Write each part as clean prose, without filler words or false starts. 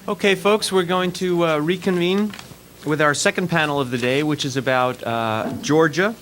Okay, folks, we're going to reconvene with our second panel of the day, which is about Georgia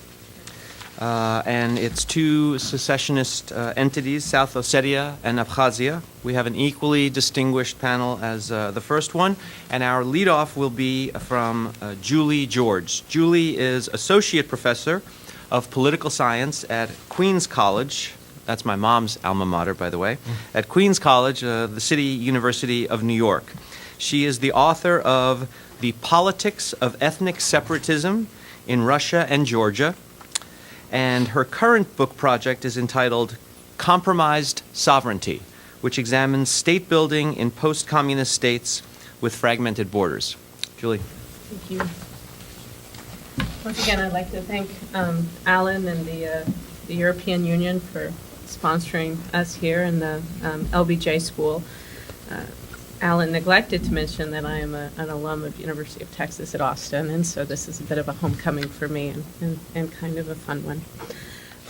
and its two secessionist entities, South Ossetia and Abkhazia. We have an equally distinguished panel as the first one, and our leadoff will be from Julie George. Julie is Associate Professor of Political Science at Queens College. That's my mom's alma mater, by the way, at Queens College, the City University of New York. She is the author of The Politics of Ethnic Separatism in Russia and Georgia, and her current book project is entitled Compromised Sovereignty, which examines state building in post-communist states with fragmented borders. Julie. Thank you. Once again, I'd like to thank Alan and the European Union for sponsoring us here in the LBJ School. Alan neglected to mention that I am an alum of University of Texas at Austin, and so this is a bit of a homecoming for me and kind of a fun one.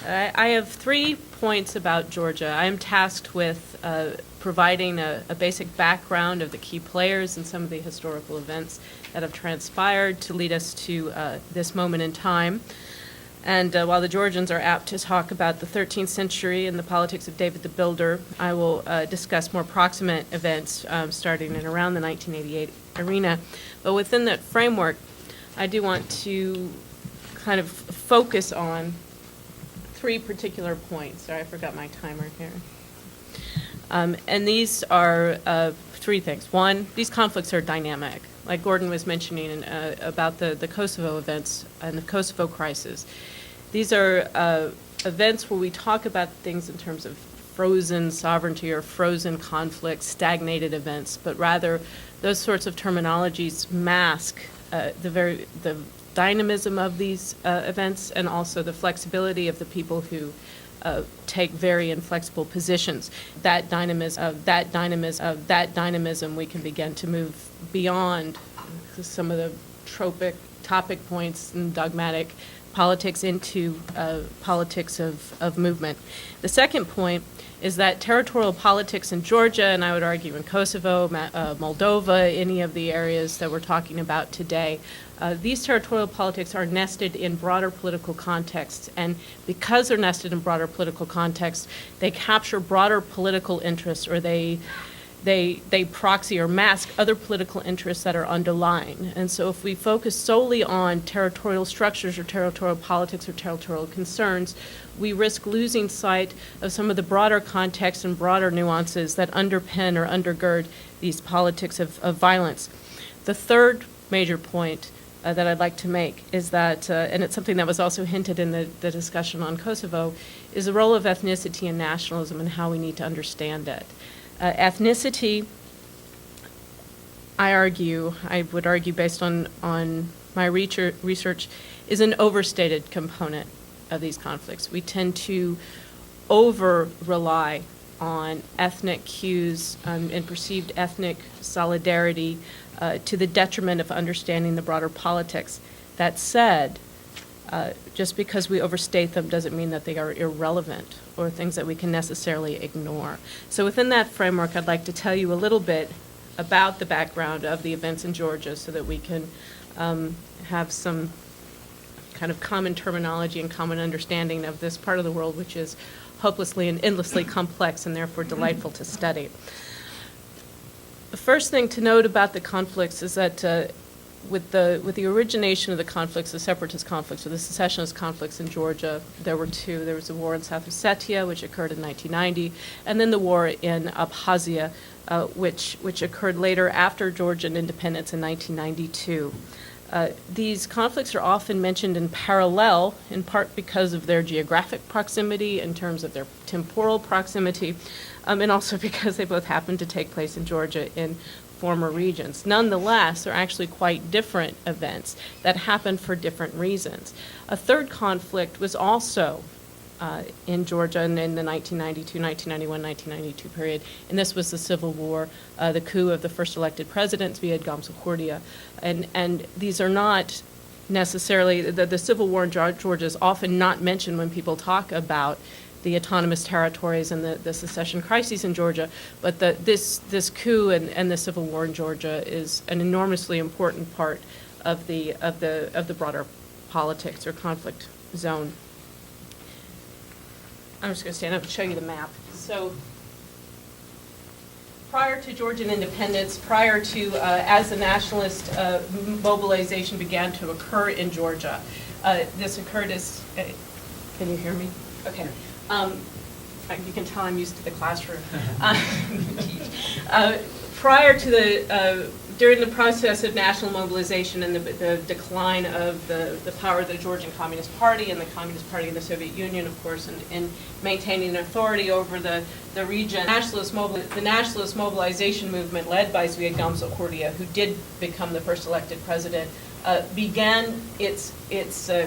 I have 3 points about Georgia. I am tasked with providing a basic background of the key players and some of the historical events that have transpired to lead us to this moment in time. And while the Georgians are apt to talk about the 13th century and the politics of David the Builder, I will discuss more proximate events starting in around the 1988 arena. But within that framework, I do want to kind of focus on 3 particular points. Sorry, I forgot my timer here. And these are 3 things. 1, these conflicts are dynamic. Like Gordon was mentioning about the Kosovo events and the Kosovo crisis. These are events where we talk about things in terms of frozen sovereignty or frozen conflicts, stagnated events, but rather those sorts of terminologies mask the dynamism of these events and also the flexibility of the people who take very inflexible positions. That dynamism, we can begin to move beyond some of the tropic topic points and dogmatic politics into politics of movement. The second point is that territorial politics in Georgia, and I would argue in Kosovo, Moldova, any of the areas that we're talking about today, these territorial politics are nested in broader political contexts, and because they're nested in broader political contexts, they capture broader political interests, or they proxy or mask other political interests that are underlying. And so if we focus solely on territorial structures or territorial politics or territorial concerns, we risk losing sight of some of the broader context and broader nuances that underpin or undergird these politics of violence. The third major point that I'd like to make is that, and it's something that was also hinted in the discussion on Kosovo, is the role of ethnicity and nationalism and how we need to understand it. Ethnicity, I would argue based on my research, is an overstated component of these conflicts. We tend to over-rely on ethnic cues and perceived ethnic solidarity to the detriment of understanding the broader politics. That said, just because we overstate them doesn't mean that they are irrelevant or things that we can necessarily ignore. So within that framework, I'd like to tell you a little bit about the background of the events in Georgia so that we can have some kind of common terminology and common understanding of this part of the world, which is hopelessly and endlessly complex and therefore delightful to study. The first thing to note about the conflicts is that with the origination of the conflicts, the separatist conflicts or the secessionist conflicts in Georgia, there were 2. There was the war in South Ossetia, which occurred in 1990, and then the war in Abkhazia, which occurred later after Georgian independence in 1992. These conflicts are often mentioned in parallel, in part because of their geographic proximity, in terms of their temporal proximity, and also because they both happen to take place in Georgia in former regions. Nonetheless, they're actually quite different events that happened for different reasons. A third conflict was also in Georgia in the 1992, 1991, 1992 period, and this was the Civil War, the coup of the first elected president, Zviad Gamsakhourdia. And these are not necessarily, the Civil War in Georgia is often not mentioned when people talk about the autonomous territories and the secession crises in Georgia. But this coup and the civil war in Georgia is an enormously important part of the broader politics or conflict zone. I'm just going to stand up and show you the map. So prior to Georgian independence, prior to as the nationalist mobilization began to occur in Georgia, this occurred as, can you hear me? Okay. You can tell I'm used to the classroom. Prior to during the process of national mobilization and the decline of the power of the Georgian Communist Party and the Communist Party of the Soviet Union, of course, in maintaining authority over the region, the nationalist mobilization movement led by Zviad Gamsel-Kurdia, who did become the first elected president, began its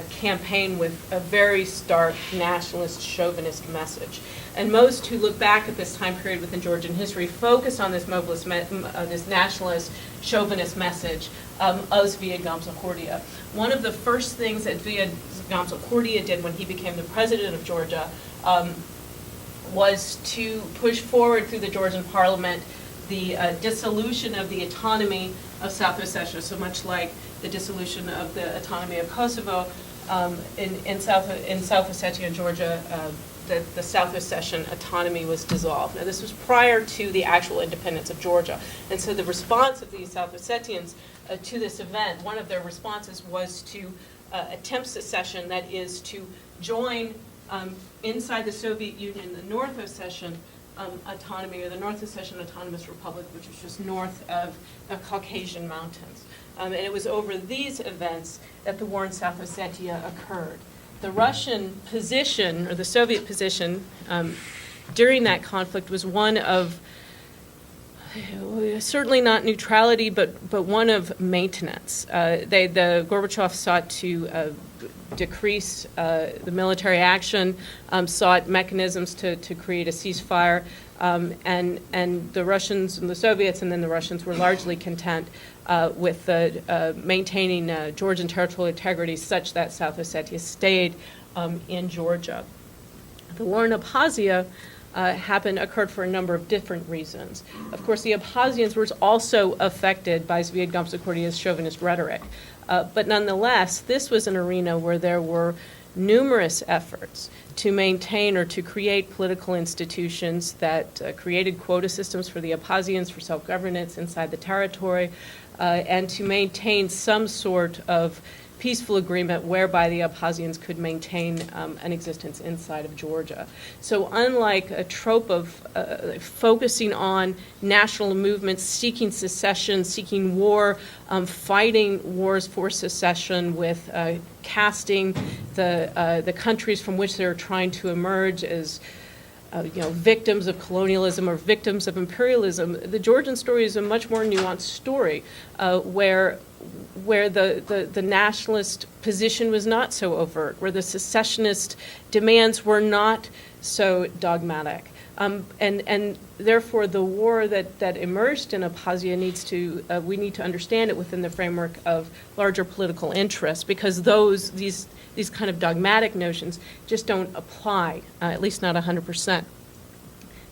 campaign with a very stark nationalist chauvinist message. And most who look back at this time period within Georgian history focus on this this nationalist chauvinist message of Zviad Gamsel-Kurdia. One of the first things that Zviad Gamsel-Kurdia did when he became the president of Georgia was to push forward through the Georgian parliament the dissolution of the autonomy of South Ossetia, so much like the dissolution of the autonomy of Kosovo in South Ossetia and Georgia. The South Ossetian autonomy was dissolved. Now, this was prior to the actual independence of Georgia. And so the response of the South Ossetians to this event, one of their responses was to attempt secession, that is to join inside the Soviet Union the North Ossetian autonomy, or the North Ossetian Autonomous Republic, which was just north of the Caucasian mountains. And it was over these events that the war in South Ossetia occurred. The Russian position, or the Soviet position, during that conflict was one of certainly not neutrality, but one of maintenance. The Gorbachev sought to decrease the military action, sought mechanisms to create a ceasefire, and the Russians and the Soviets and then the Russians were largely content with maintaining Georgian territorial integrity such that South Ossetia stayed in Georgia. The war in Abkhazia occurred for a number of different reasons. Of course, the Abkhazians were also affected by Zviad Gamsel-Kurdia's chauvinist rhetoric. But nonetheless, this was an arena where there were numerous efforts to maintain or to create political institutions that created quota systems for the Abkhazians for self-governance inside the territory, and to maintain some sort of peaceful agreement whereby the Abkhazians could maintain an existence inside of Georgia. So unlike a trope of focusing on national movements, seeking secession, seeking war, fighting wars for secession with casting the countries from which they're trying to emerge as victims of colonialism or victims of imperialism, the Georgian story is a much more nuanced story where the nationalist position was not so overt, where the secessionist demands were not so dogmatic. And therefore, the war that emerged in Abkhazia we need to understand it within the framework of larger political interests, because these kind of dogmatic notions just don't apply, at least not 100%.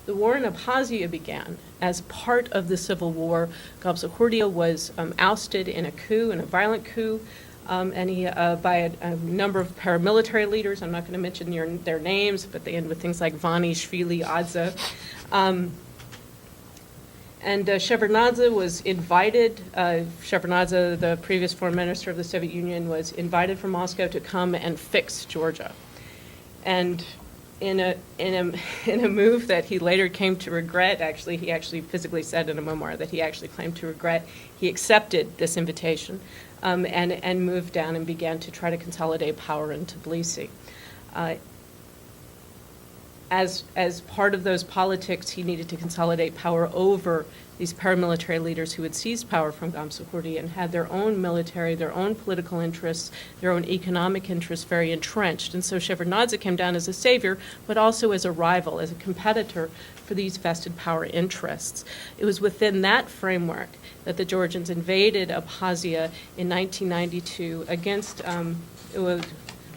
The war in Abkhazia began as part of the civil war. Gamsel-Kurdia was ousted in a violent coup, and he by a number of paramilitary leaders. I'm not going to mention their names, but they end with things like Vani, Shvili, Adza. And Shevardnadze was invited. Shevardnadze, the previous foreign minister of the Soviet Union, was invited from Moscow to come and fix Georgia. And in a move that he later came to regret, he actually physically said in a memoir that he actually claimed to regret, he accepted this invitation and moved down and began to try to consolidate power in Tbilisi. As part of those politics, he needed to consolidate power over these paramilitary leaders who had seized power from Gamsel-Kurdia and had their own military, their own political interests, their own economic interests very entrenched. And so Shevardnadze came down as a savior, but also as a rival, as a competitor for these vested power interests. It was within that framework that the Georgians invaded Abkhazia in 1992 against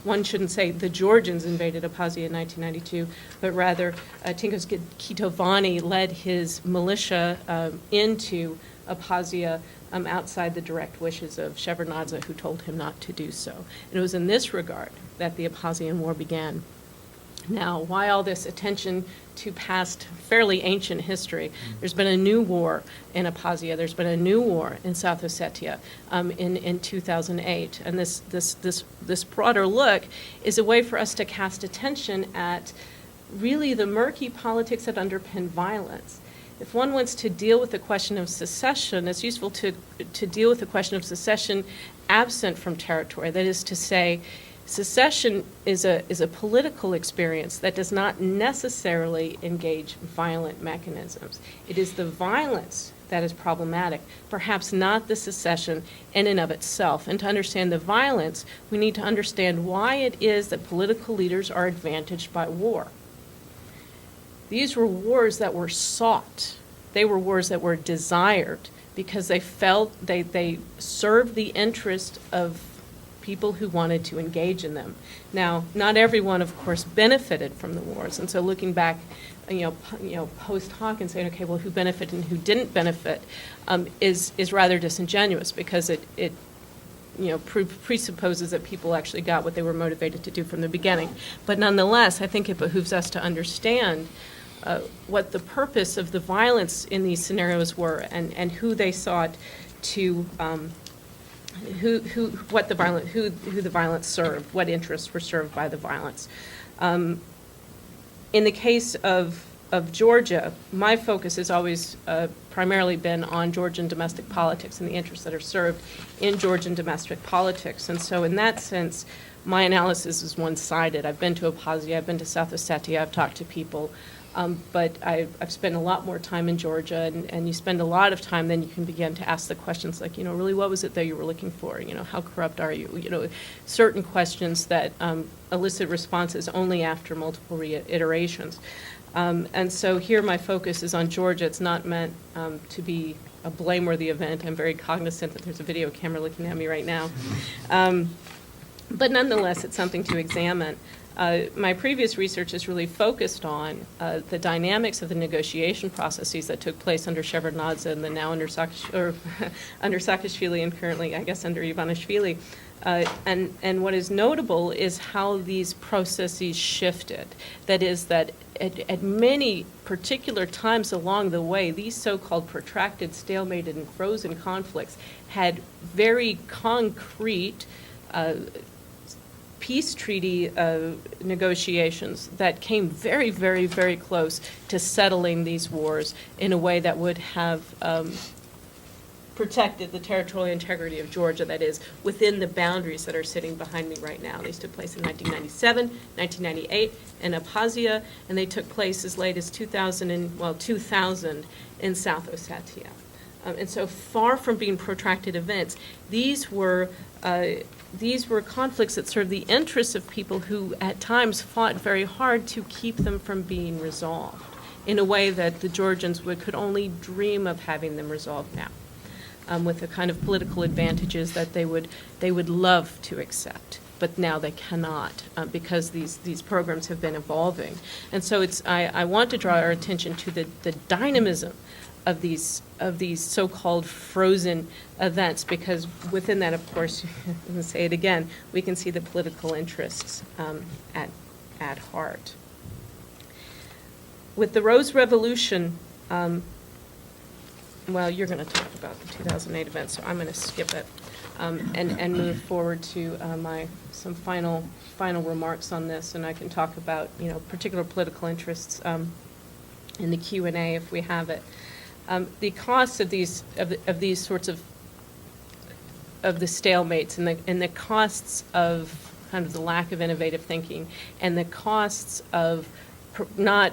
one shouldn't say the Georgians invaded Abkhazia in 1992, but rather Tinkos Kitovani led his militia into Abkhazia outside the direct wishes of Shevardnadze, who told him not to do so. And it was in this regard that the Abkhazian War began. Now, why all this attention to past fairly ancient history? There's been a new war in Abkhazia. There's been a new war in South Ossetia in 2008. And this broader look is a way for us to cast attention at really the murky politics that underpin violence. If one wants to deal with the question of secession, it's useful to deal with the question of secession absent from territory. That is to say, secession is a political experience that does not necessarily engage violent mechanisms. It is the violence that is problematic, perhaps not the secession in and of itself. And to understand the violence, we need to understand why it is that political leaders are advantaged by war. These were wars that were sought. They were wars that were desired because they felt they served the interest of people who wanted to engage in them. Now, not everyone, of course, benefited from the wars, and so looking back, post hoc and saying, okay, well, who benefited and who didn't benefit, is rather disingenuous because it presupposes that people actually got what they were motivated to do from the beginning. But nonetheless, I think it behooves us to understand what the purpose of the violence in these scenarios were and who they sought to. Who the violence served, what interests were served by the violence. In the case of Georgia, my focus has always primarily been on Georgian domestic politics and the interests that are served in Georgian domestic politics. And so in that sense, my analysis is one-sided. I've been to Abkhazia, I've been to South Ossetia, I've talked to people. But I've spent a lot more time in Georgia, and you spend a lot of time, then you can begin to ask the questions like, really, what was it that you were looking for? How corrupt are you? Certain questions that elicit responses only after multiple iterations. And so here my focus is on Georgia. It's not meant to be a blameworthy event. I'm very cognizant that there's a video camera looking at me right now. But nonetheless, it's something to examine. My previous research is really focused on the dynamics of the negotiation processes that took place under Shevardnadze and then now under Saakashvili and currently, I guess, under Ivanishvili. And what is notable is how these processes shifted. That is that at many particular times along the way, these so-called protracted, stalemated, and frozen conflicts had very concrete peace treaty negotiations that came very, very, very close to settling these wars in a way that would have protected the territorial integrity of Georgia, that is, within the boundaries that are sitting behind me right now. These took place in 1997, 1998 in Abkhazia, and they took place as late as 2000 in South Ossetia. And so far from being protracted events, these were conflicts that served the interests of people who at times fought very hard to keep them from being resolved in a way that the Georgians could only dream of having them resolved now, with the kind of political advantages that they would love to accept. But now they cannot because these programs have been evolving. And so I want to draw our attention to the dynamism of these so-called frozen events, because within that, of course, I'm going to say it again, we can see the political interests at heart. With the Rose Revolution, well, you're going to talk about the 2008 event, so I'm going to skip it and move forward to some final remarks on this, and I can talk about particular political interests in the Q&A if we have it. The costs of these sorts of the stalemates and the costs of kind of the lack of innovative thinking and the costs of I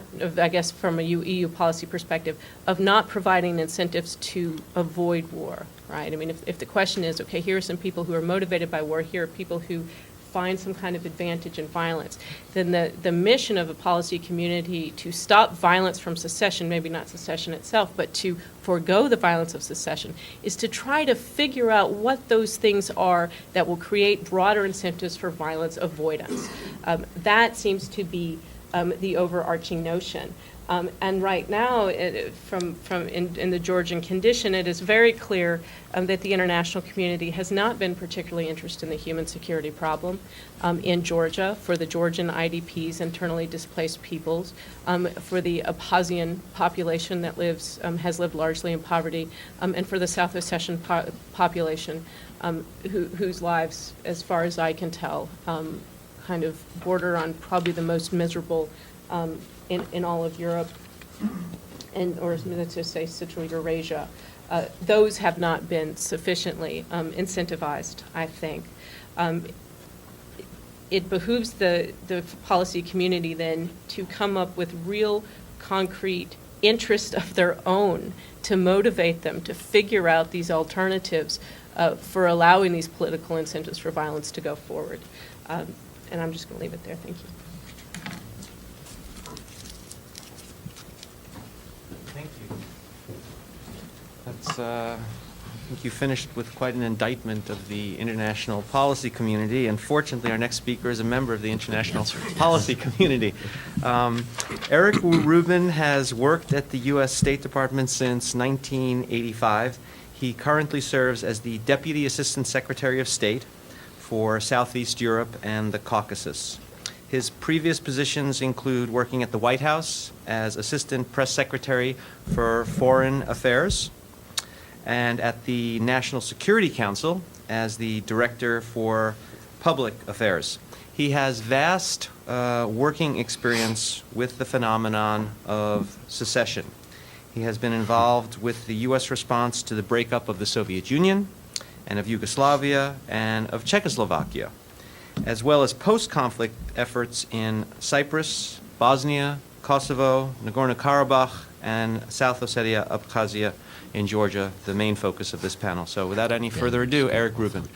guess from a EU policy perspective, of not providing incentives to avoid war, right? I mean, if the question is, okay, here are some people who are motivated by war, here are people who find some kind of advantage in violence, then the mission of a policy community to stop violence from secession, maybe not secession itself, but to forego the violence of secession, is to try to figure out what those things are that will create broader incentives for violence avoidance. That seems to be the overarching notion. And right now, in the Georgian condition, it is very clear that the international community has not been particularly interested in the human security problem in Georgia, for the Georgian IDPs, internally displaced peoples, for the Abkhazian population that has lived largely in poverty, and for the South Ossetian population, whose lives, as far as I can tell, kind of border on probably the most miserable in all of Europe, or let's just say Central Eurasia. Those have not been sufficiently incentivized, I think. It behooves the policy community then to come up with real concrete interest of their own to motivate them to figure out these alternatives for allowing these political incentives for violence to go forward. And I'm just going to leave it there. Thank you. Thank you. That's, I think you finished with quite an indictment of the international policy community, and fortunately our next speaker is a member of the international policy community. Eric Rubin has worked at the U.S. State Department since 1985. He currently serves as the Deputy Assistant Secretary of State for Southeast Europe and the Caucasus. His previous positions include working at the White House as Assistant Press Secretary for Foreign Affairs and at the National Security Council as the Director for Public Affairs. He has vast working experience with the phenomenon of secession. He has been involved with the U.S. response to the breakup of the Soviet Union and of Yugoslavia and of Czechoslovakia, as well as post-conflict efforts in Cyprus, Bosnia, Kosovo, Nagorno-Karabakh, and South Ossetia, Abkhazia in Georgia, the main focus of this panel. So without any further ado, Eric Rubin.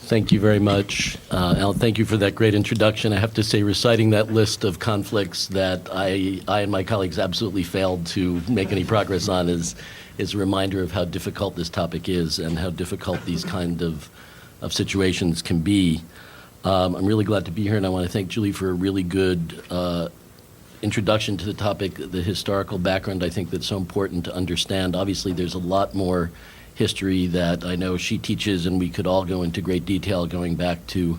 Thank you very much. Alan, thank you for that great introduction. I have to say, reciting that list of conflicts that I and my colleagues absolutely failed to make any progress on is a reminder of how difficult this topic is and how difficult these kind of situations can be. I'm really glad to be here, and I want to thank Julie for a really good introduction to the topic, the historical background. I think that's so important to understand. Obviously, there's a lot more history that I know she teaches, and we could all go into great detail going back to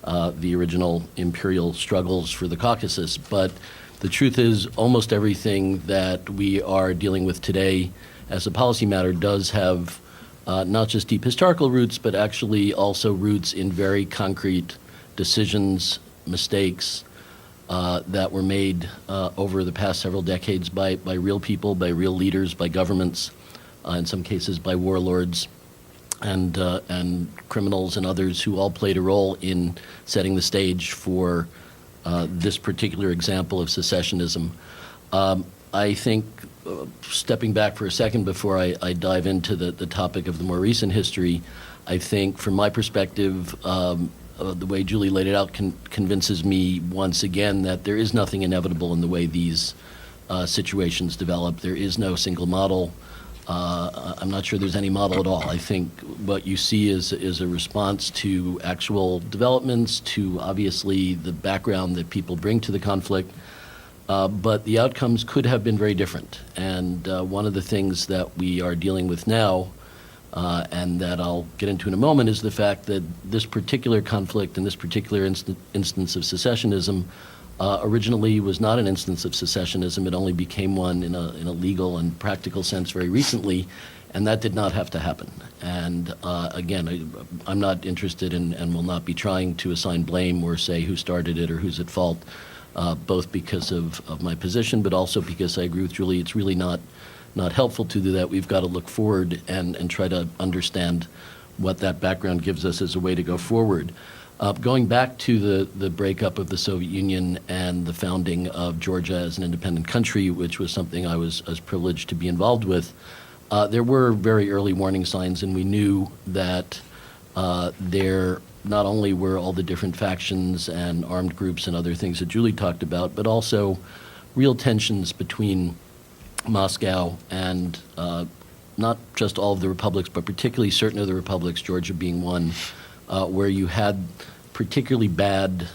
the original imperial struggles for the Caucasus. But the truth is, almost everything that we are dealing with today as a policy matter does have not just deep historical roots, but actually also roots in very concrete decisions, mistakes that were made over the past several decades by real people, by real leaders, by governments, in some cases by warlords and criminals and others who all played a role in setting the stage for this particular example of secessionism. I think, stepping back for a second before I dive into the topic of the more recent history, I think from my perspective, the way Julie laid it out convinces me once again that there is nothing inevitable in the way these situations develop. There is no single model. I'm not sure there's any model at all. I think what you see is a response to actual developments, to obviously the background that people bring to the conflict, but the outcomes could have been very different. And one of the things that we are dealing with now, and that I'll get into in a moment, is the fact that this particular conflict and this particular instance of secessionism originally was not an instance of secessionism. It only became one in a legal and practical sense very recently, and that did not have to happen. And again, I'm not interested in and will not be trying to assign blame or say who started it or who's at fault, both because of my position, but also because I agree with Julie, it's really not helpful to do that. We've got to look forward and try to understand what that background gives us as a way to go forward. Going back to the breakup of the Soviet Union and the founding of Georgia as an independent country, which was something I was privileged to be involved with, there were very early warning signs, and we knew that there not only were all the different factions and armed groups and other things that Julie talked about, but also real tensions between Moscow and not just all of the republics, but particularly certain of the republics, Georgia being one, where you had particularly bad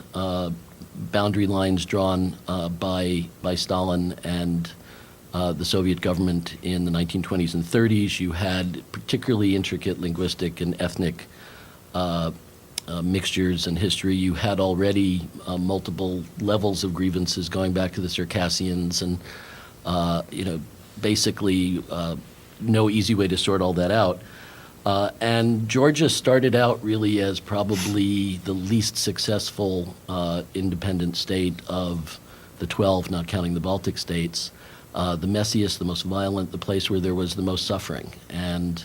boundary lines drawn by Stalin and the Soviet government in the 1920s and 30s. You had particularly intricate linguistic and ethnic mixtures in history. You had already multiple levels of grievances going back to the Circassians, and basically no easy way to sort all that out. And Georgia started out really as probably the least successful independent state of the 12, not counting the Baltic states, the messiest, the most violent, the place where there was the most suffering. And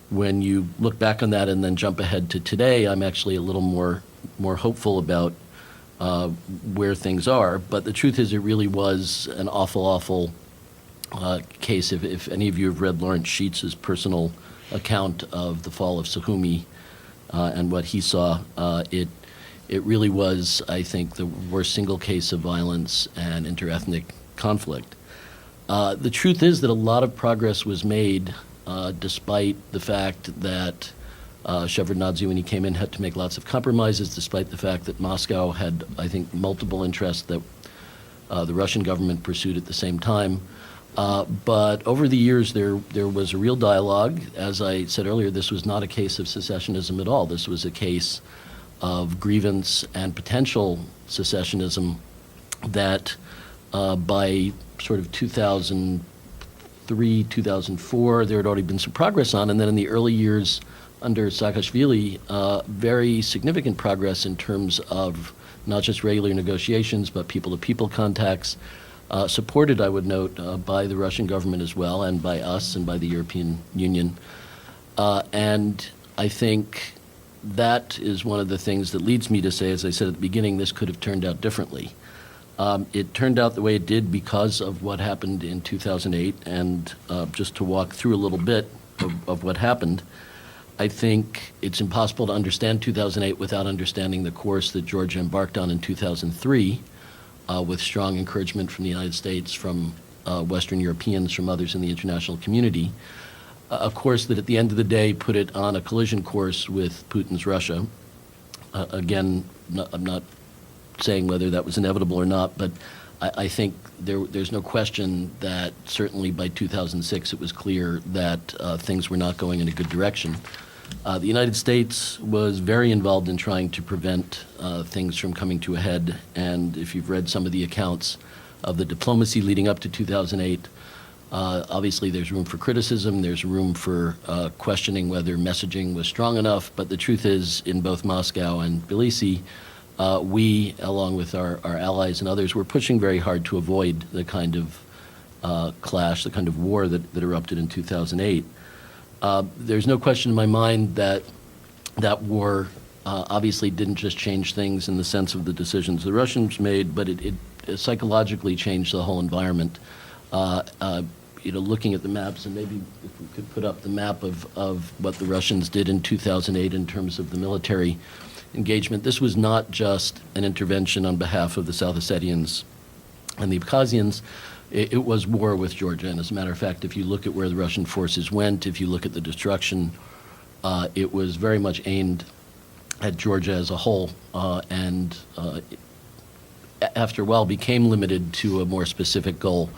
when you look back on that and then jump ahead to today, I'm actually a little more hopeful about where things are. But the truth is, it really was an awful case. If any of you have read Lawrence Sheets' personal account of the fall of Sukhumi and what he saw, it really was, I think, the worst single case of violence and interethnic conflict. The truth is that a lot of progress was made despite the fact that Shevardnadze, when he came in, had to make lots of compromises, despite the fact that Moscow had, I think, multiple interests that the Russian government pursued at the same time. But over the years, there was a real dialogue. As I said earlier, this was not a case of secessionism at all. This was a case of grievance and potential secessionism that by sort of 2003, 2004, there had already been some progress on. And then in the early years under Saakashvili, very significant progress in terms of not just regular negotiations, but people-to-people contacts, supported, I would note, by the Russian government as well, and by us and by the European Union. And I think that is one of the things that leads me to say, as I said at the beginning, this could have turned out differently. It turned out the way it did because of what happened in 2008, and just to walk through a little bit of what happened, I think it's impossible to understand 2008 without understanding the course that Georgia embarked on in 2003, with strong encouragement from the United States, from Western Europeans, from others in the international community. A course that at the end of the day put it on a collision course with Putin's Russia. Again, I'm not saying whether that was inevitable or not, but I think there's no question that certainly by 2006 it was clear that things were not going in a good direction. The United States was very involved in trying to prevent things from coming to a head, and if you've read some of the accounts of the diplomacy leading up to 2008, obviously there's room for criticism, there's room for questioning whether messaging was strong enough, but the truth is, in both Moscow and Tbilisi, we, along with our allies and others, were pushing very hard to avoid the kind of clash, the kind of war that erupted in 2008. There's no question in my mind that that war obviously didn't just change things in the sense of the decisions the Russians made, but it psychologically changed the whole environment. Looking at the maps, and maybe if we could put up the map of what the Russians did in 2008 in terms of the military engagement, this was not just an intervention on behalf of the South Ossetians and the Abkhazians. It was war with Georgia. And as a matter of fact, if you look at where the Russian forces went, if you look at the destruction, it was very much aimed at Georgia as a whole, and after a while became limited to a more specific goal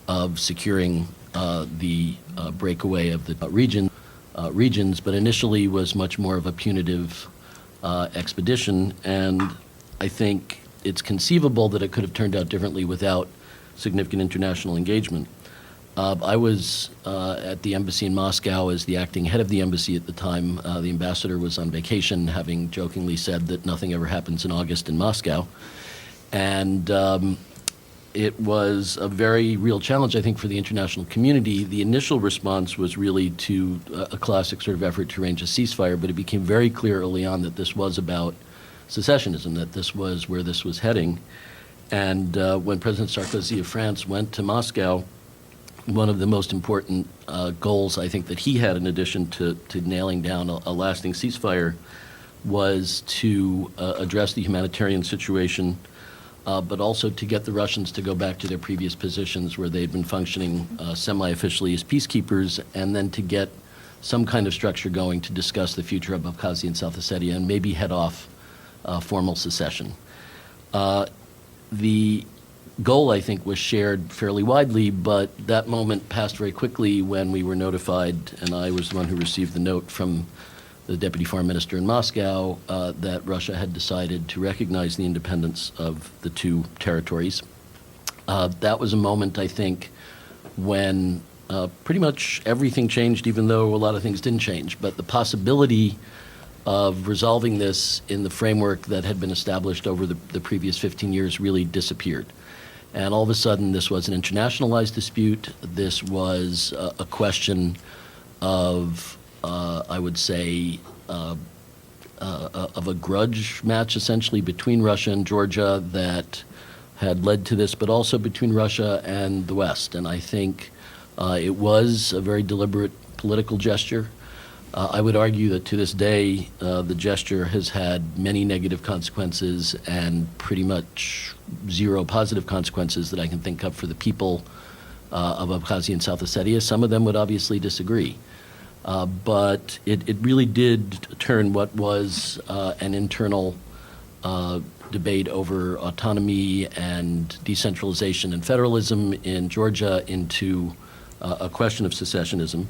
of securing the breakaway of the regions, but initially was much more of a punitive expedition. And I think it's conceivable that it could have turned out differently without significant international engagement. I was at the embassy in Moscow as the acting head of the embassy at the time. The ambassador was on vacation, having jokingly said that nothing ever happens in August in Moscow. And it was a very real challenge, I think, for the international community. The initial response was really to a classic sort of effort to arrange a ceasefire, but it became very clear early on that this was about secessionism, that this was where this was heading. And when President Sarkozy of France went to Moscow, one of the most important goals I think that he had, in addition to nailing down a lasting ceasefire, was to address the humanitarian situation, but also to get the Russians to go back to their previous positions where they'd been functioning semi-officially as peacekeepers, and then to get some kind of structure going to discuss the future of Abkhazia and South Ossetia and maybe head off formal secession. The goal, I think, was shared fairly widely, but that moment passed very quickly when we were notified, and I was the one who received the note from the Deputy Foreign Minister in Moscow, that Russia had decided to recognize the independence of the two territories. That was a moment, I think, when pretty much everything changed, even though a lot of things didn't change. But the possibility of resolving this in the framework that had been established over the previous 15 years really disappeared. And all of a sudden, this was an internationalized dispute. This was a question of, I would say, of a grudge match, essentially, between Russia and Georgia that had led to this, but also between Russia and the West. And I think it was a very deliberate political gesture. I would argue that to this day, the gesture has had many negative consequences and pretty much zero positive consequences that I can think of for the people of Abkhazia and South Ossetia. Some of them would obviously disagree. But it really did turn what was an internal debate over autonomy and decentralization and federalism in Georgia into a question of secessionism.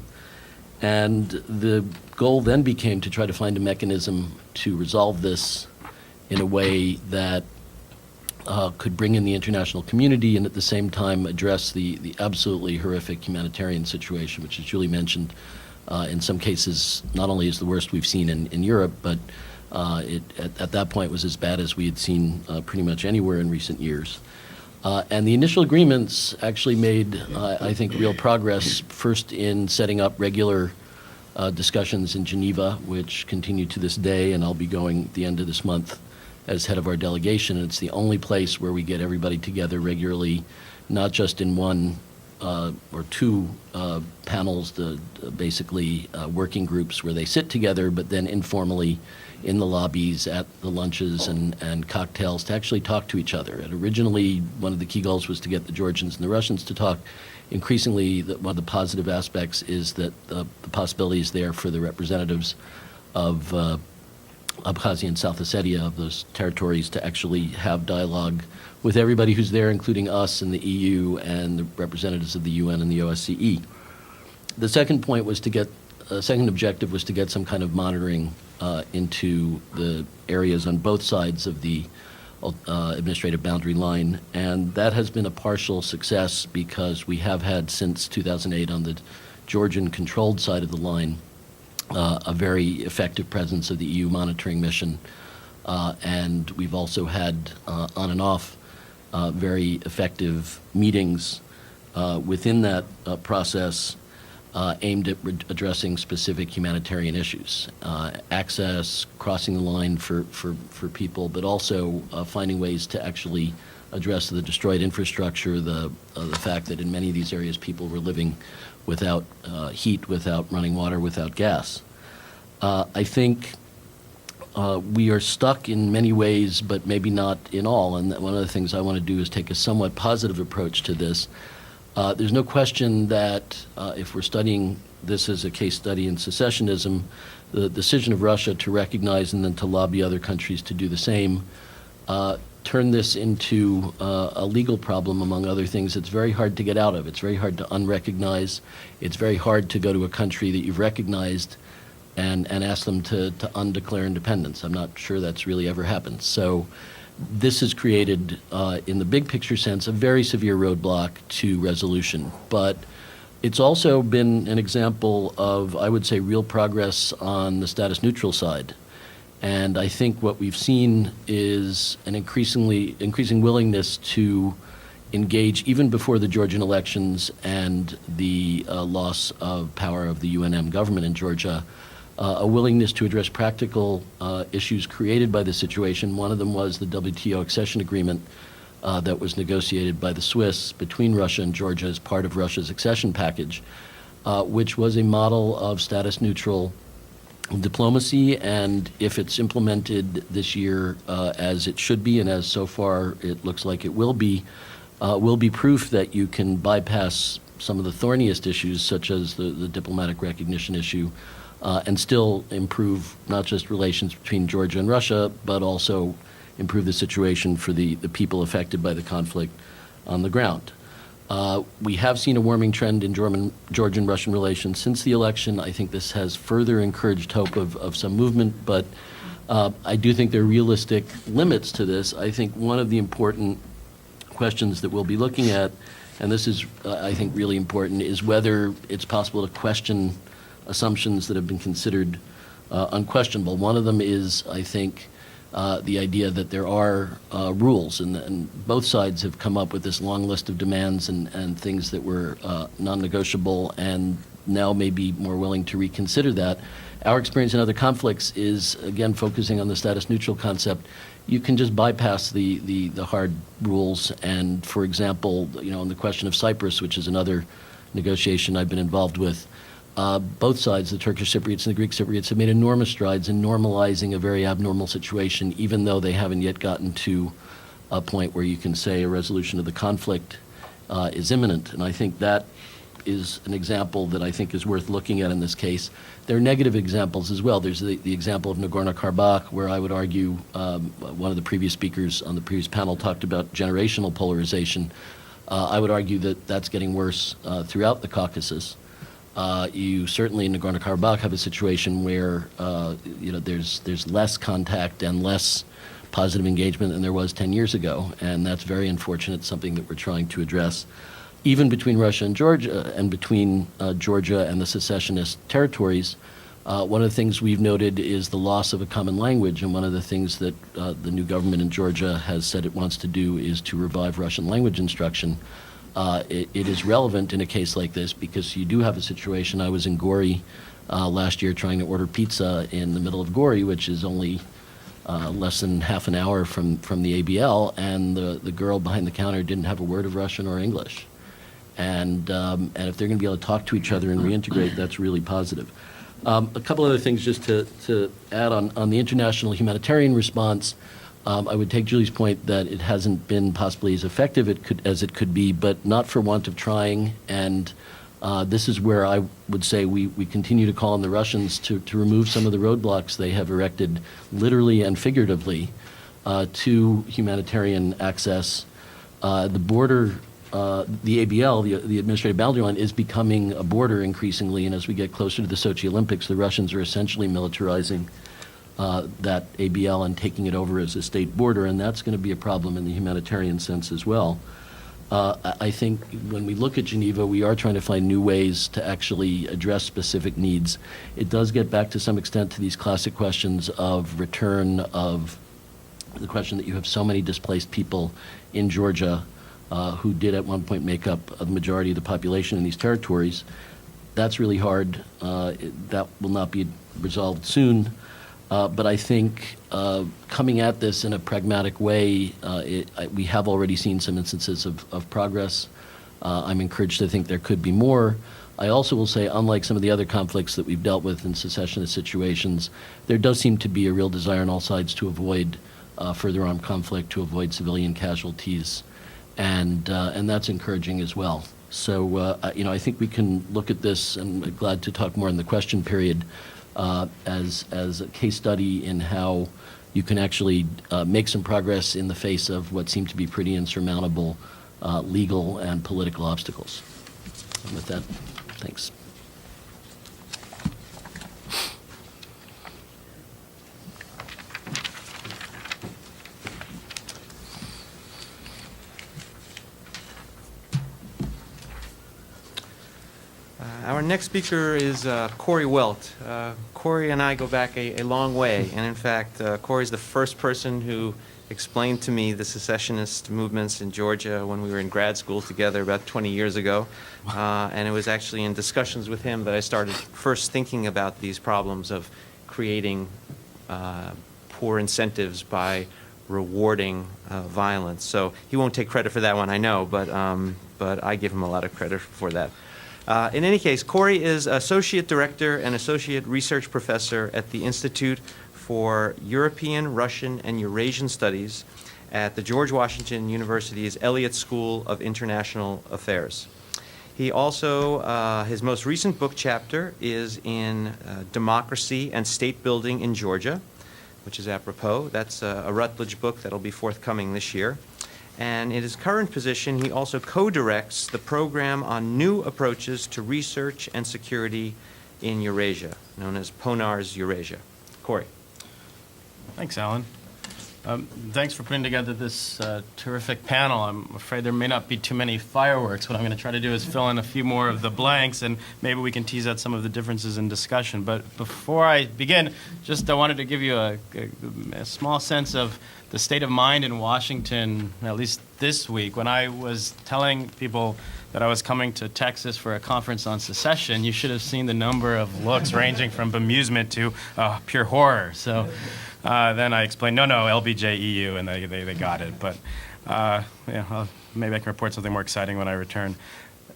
And the goal then became to try to find a mechanism to resolve this in a way that could bring in the international community and at the same time address the absolutely horrific humanitarian situation, which, as Julie mentioned, in some cases not only is the worst we've seen in Europe, but at that point was as bad as we had seen pretty much anywhere in recent years. And the initial agreements actually made, I think, real progress, first in setting up regular discussions in Geneva, which continue to this day, and I'll be going at the end of this month as head of our delegation. And it's the only place where we get everybody together regularly, not just in one or two panels, basically working groups where they sit together, but then informally in the lobbies, at the lunches and cocktails to actually talk to each other. And originally, one of the key goals was to get the Georgians and the Russians to talk. Increasingly, one of the positive aspects is that the possibility is there for the representatives of Abkhazia and South Ossetia, of those territories, to actually have dialogue with everybody who's there, including us and the EU and the representatives of the UN and the OSCE. The second point was to get, second objective was to get some kind of monitoring into the areas on both sides of the administrative boundary line, and that has been a partial success because we have had since 2008 on the Georgian-controlled side of the line a very effective presence of the EU monitoring mission, and we've also had on and off very effective meetings within that process aimed at addressing specific humanitarian issues, access, crossing the line for people, but also finding ways to actually address the destroyed infrastructure, the fact that in many of these areas people were living without heat, without running water, without gas. I think we are stuck in many ways, but maybe not in all, and one of the things I want to do is take a somewhat positive approach to this. There's no question that if we're studying this as a case study in secessionism, the decision of Russia to recognize and then to lobby other countries to do the same turned this into a legal problem, among other things. It's very hard to get out of. It's very hard to unrecognize. It's very hard to go to a country that you've recognized and ask them to undeclare independence. I'm not sure that's really ever happened. So this has created, in the big picture sense, a very severe roadblock to resolution. But it's also been an example of, I would say, real progress on the status neutral side. And I think what we've seen is an increasing willingness to engage even before the Georgian elections and the loss of power of the UNM government in Georgia, a willingness to address practical issues created by the situation. One of them was the WTO accession agreement that was negotiated by the Swiss between Russia and Georgia as part of Russia's accession package, which was a model of status neutral diplomacy, and if it's implemented this year as it should be, and as so far it looks like it will be proof that you can bypass some of the thorniest issues, such as the diplomatic recognition issue, and still improve not just relations between Georgia and Russia, but also improve the situation for the people affected by the conflict on the ground. We have seen a warming trend in Georgian-Russian relations since the election. I think this has further encouraged hope of some movement, but I do think there are realistic limits to this. I think one of the important questions that we'll be looking at, and this is, I think, really important, is whether it's possible to question assumptions that have been considered unquestionable. One of them is, I think, the idea that there are rules, and both sides have come up with this long list of demands and things that were non-negotiable, and now may be more willing to reconsider that. Our experience in other conflicts is, again, focusing on the status neutral concept. You can just bypass the hard rules, and, for example, on the question of Cyprus, which is another negotiation I've been involved with, both sides, the Turkish Cypriots and the Greek Cypriots, have made enormous strides in normalizing a very abnormal situation, even though they haven't yet gotten to a point where you can say a resolution of the conflict is imminent. And I think that is an example that I think is worth looking at in this case. There are negative examples as well. There's the example of Nagorno-Karabakh, where I would argue one of the previous speakers on the previous panel talked about generational polarization. I would argue that that's getting worse throughout the Caucasus. You certainly in Nagorno-Karabakh have a situation where there's less contact and less positive engagement than there was 10 years ago, and that's very unfortunate, something that we're trying to address. Even between Russia and Georgia, and between Georgia and the secessionist territories, one of the things we've noted is the loss of a common language, and one of the things that the new government in Georgia has said it wants to do is to revive Russian language instruction. It is relevant in a case like this because you do have a situation. I was in Cory last year trying to order pizza in the middle of Cory, which is only less than half an hour from the ABL, and the girl behind the counter didn't have a word of Russian or English. And if they're going to be able to talk to each other and reintegrate, that's really positive. A couple other things just to add on the international humanitarian response. I would take Julie's point that it hasn't been possibly as effective as it could be, but not for want of trying. And this is where I would say we continue to call on the Russians to remove some of the roadblocks they have erected, literally and figuratively, to humanitarian access. The border, the ABL, the administrative boundary line, is becoming a border increasingly, and as we get closer to the Sochi Olympics, the Russians are essentially militarizing that ABL and taking it over as a state border, and that's going to be a problem in the humanitarian sense as well. I think when we look at Geneva, we are trying to find new ways to actually address specific needs. It does get back to some extent to these classic questions of return, of the question that you have so many displaced people in Georgia who did at one point make up the majority of the population in these territories. That's really hard. That will not be resolved soon. But I think coming at this in a pragmatic way, we have already seen some instances of progress. I'm encouraged to think there could be more. I also will say, unlike some of the other conflicts that we've dealt with in secessionist situations, there does seem to be a real desire on all sides to avoid further armed conflict, to avoid civilian casualties, and that's encouraging as well. So, I think we can look at this, and I'm glad to talk more in the question period, as a case study in how you can actually make some progress in the face of what seem to be pretty insurmountable legal and political obstacles. And with that, thanks. Our next speaker is Cory Welt. Cory and I go back a long way, and in fact, Cory's the first person who explained to me the secessionist movements in Georgia when we were in grad school together about 20 years ago. And it was actually in discussions with him that I started first thinking about these problems of creating poor incentives by rewarding violence. So he won't take credit for that one, I know, but I give him a lot of credit for that. In any case, Cory is Associate Director and Associate Research Professor at the Institute for European, Russian, and Eurasian Studies at the George Washington University's Elliott School of International Affairs. He also, his most recent book chapter is in Democracy and State Building in Georgia, which is apropos. That's a Routledge book that'll be forthcoming this year. And in his current position, he also co-directs the program on new approaches to research and security in Eurasia, known as PONAR's Eurasia. Cory. Thanks, Alan. Thanks for putting together this terrific panel. I'm afraid there may not be too many fireworks. What I'm going to try to do is fill in a few more of the blanks, and maybe we can tease out some of the differences in discussion. But before I begin, just I wanted to give you a small sense of the state of mind in Washington, at least this week. When I was telling people that I was coming to Texas for a conference on secession, you should have seen the number of looks ranging from bemusement to pure horror. So then I explained, no, LBJ-EU, and they got it. But well, maybe I can report something more exciting when I return.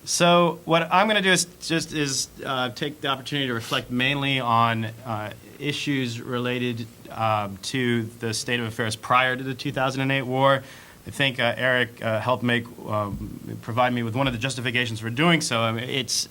So what I'm going to do is take the opportunity to reflect mainly on issues related to the state of affairs prior to the 2008 war. I think Eric helped provide me with one of the justifications for doing so. I mean, it's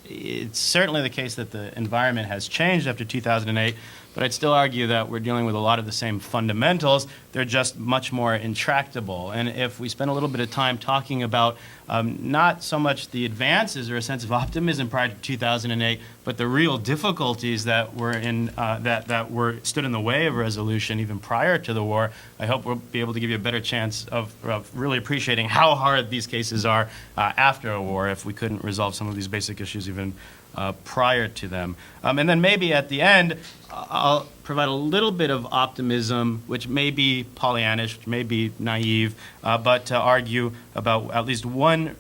certainly the case that the environment has changed after 2008, but I'd still argue that we're dealing with a lot of the same fundamentals. They're just much more intractable. And if we spend a little bit of time talking about not so much the advances or a sense of optimism prior to 2008, but the real difficulties that stood in the way of resolution even prior to the war, I hope we'll be able to give you a better chance of really appreciating how hard these cases are after a war if we couldn't resolve some of these basic issues even prior to them. And then maybe at the end, I'll provide a little bit of optimism, which may be Pollyannish, which may be naive, but to argue about at least one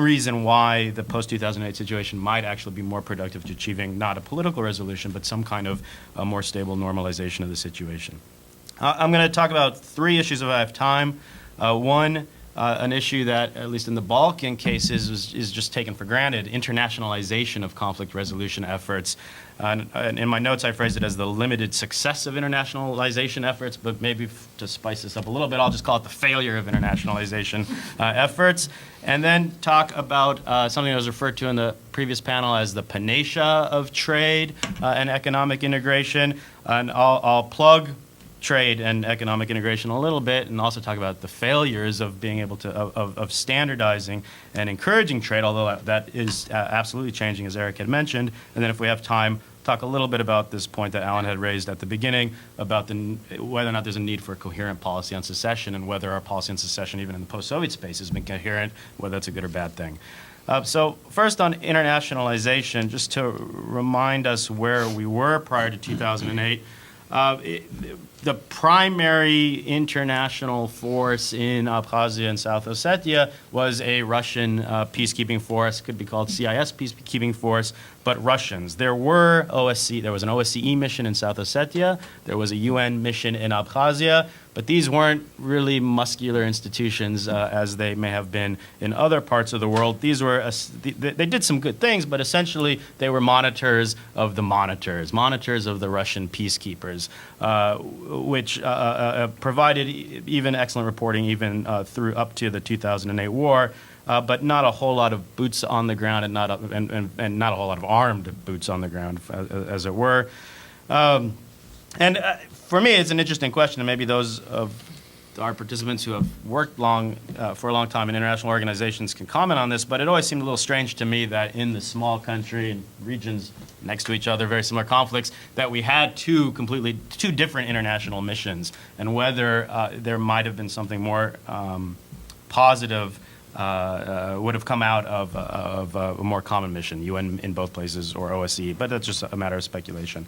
reason why the post-2008 situation might actually be more productive to achieving not a political resolution, but some kind of a more stable normalization of the situation. I'm going to talk about three issues if I have time. One, an issue that, at least in the Balkan cases, is just taken for granted, internationalization of conflict resolution efforts. And in my notes, I phrased it as the limited success of internationalization efforts, but maybe to spice this up a little bit, I'll just call it the failure of internationalization efforts. And then talk about something that was referred to in the previous panel as the panacea of trade and economic integration. And I'll plug trade and economic integration a little bit, and also talk about the failures of being able to of standardizing and encouraging trade, although that is absolutely changing, as Eric had mentioned. And then if we have time, talk a little bit about this point that Alan had raised at the beginning about whether or not there's a need for a coherent policy on secession, and whether our policy on secession, even in the post-Soviet space, has been coherent, whether that's a good or bad thing. So first on internationalization, just to remind us where we were prior to 2008, the primary international force in Abkhazia and South Ossetia was a Russian peacekeeping force, could be called CIS peacekeeping force, but Russians. There was an OSCE mission in South Ossetia, there was a UN mission in Abkhazia, but these weren't really muscular institutions as they may have been in other parts of the world. These were they did some good things, but essentially they were monitors of the monitors of the Russian peacekeepers, which provided even excellent reporting even through up to the 2008 war. But not a whole lot of boots on the ground, and not a whole lot of armed boots on the ground, as it were. For me, it's an interesting question, and maybe those of our participants who have worked for a long time in international organizations can comment on this, but it always seemed a little strange to me that in the small country and regions next to each other, very similar conflicts, that we had two different international missions, and whether there might have been something more positive would have come out of a more common mission, UN in both places or OSCE, but that's just a matter of speculation.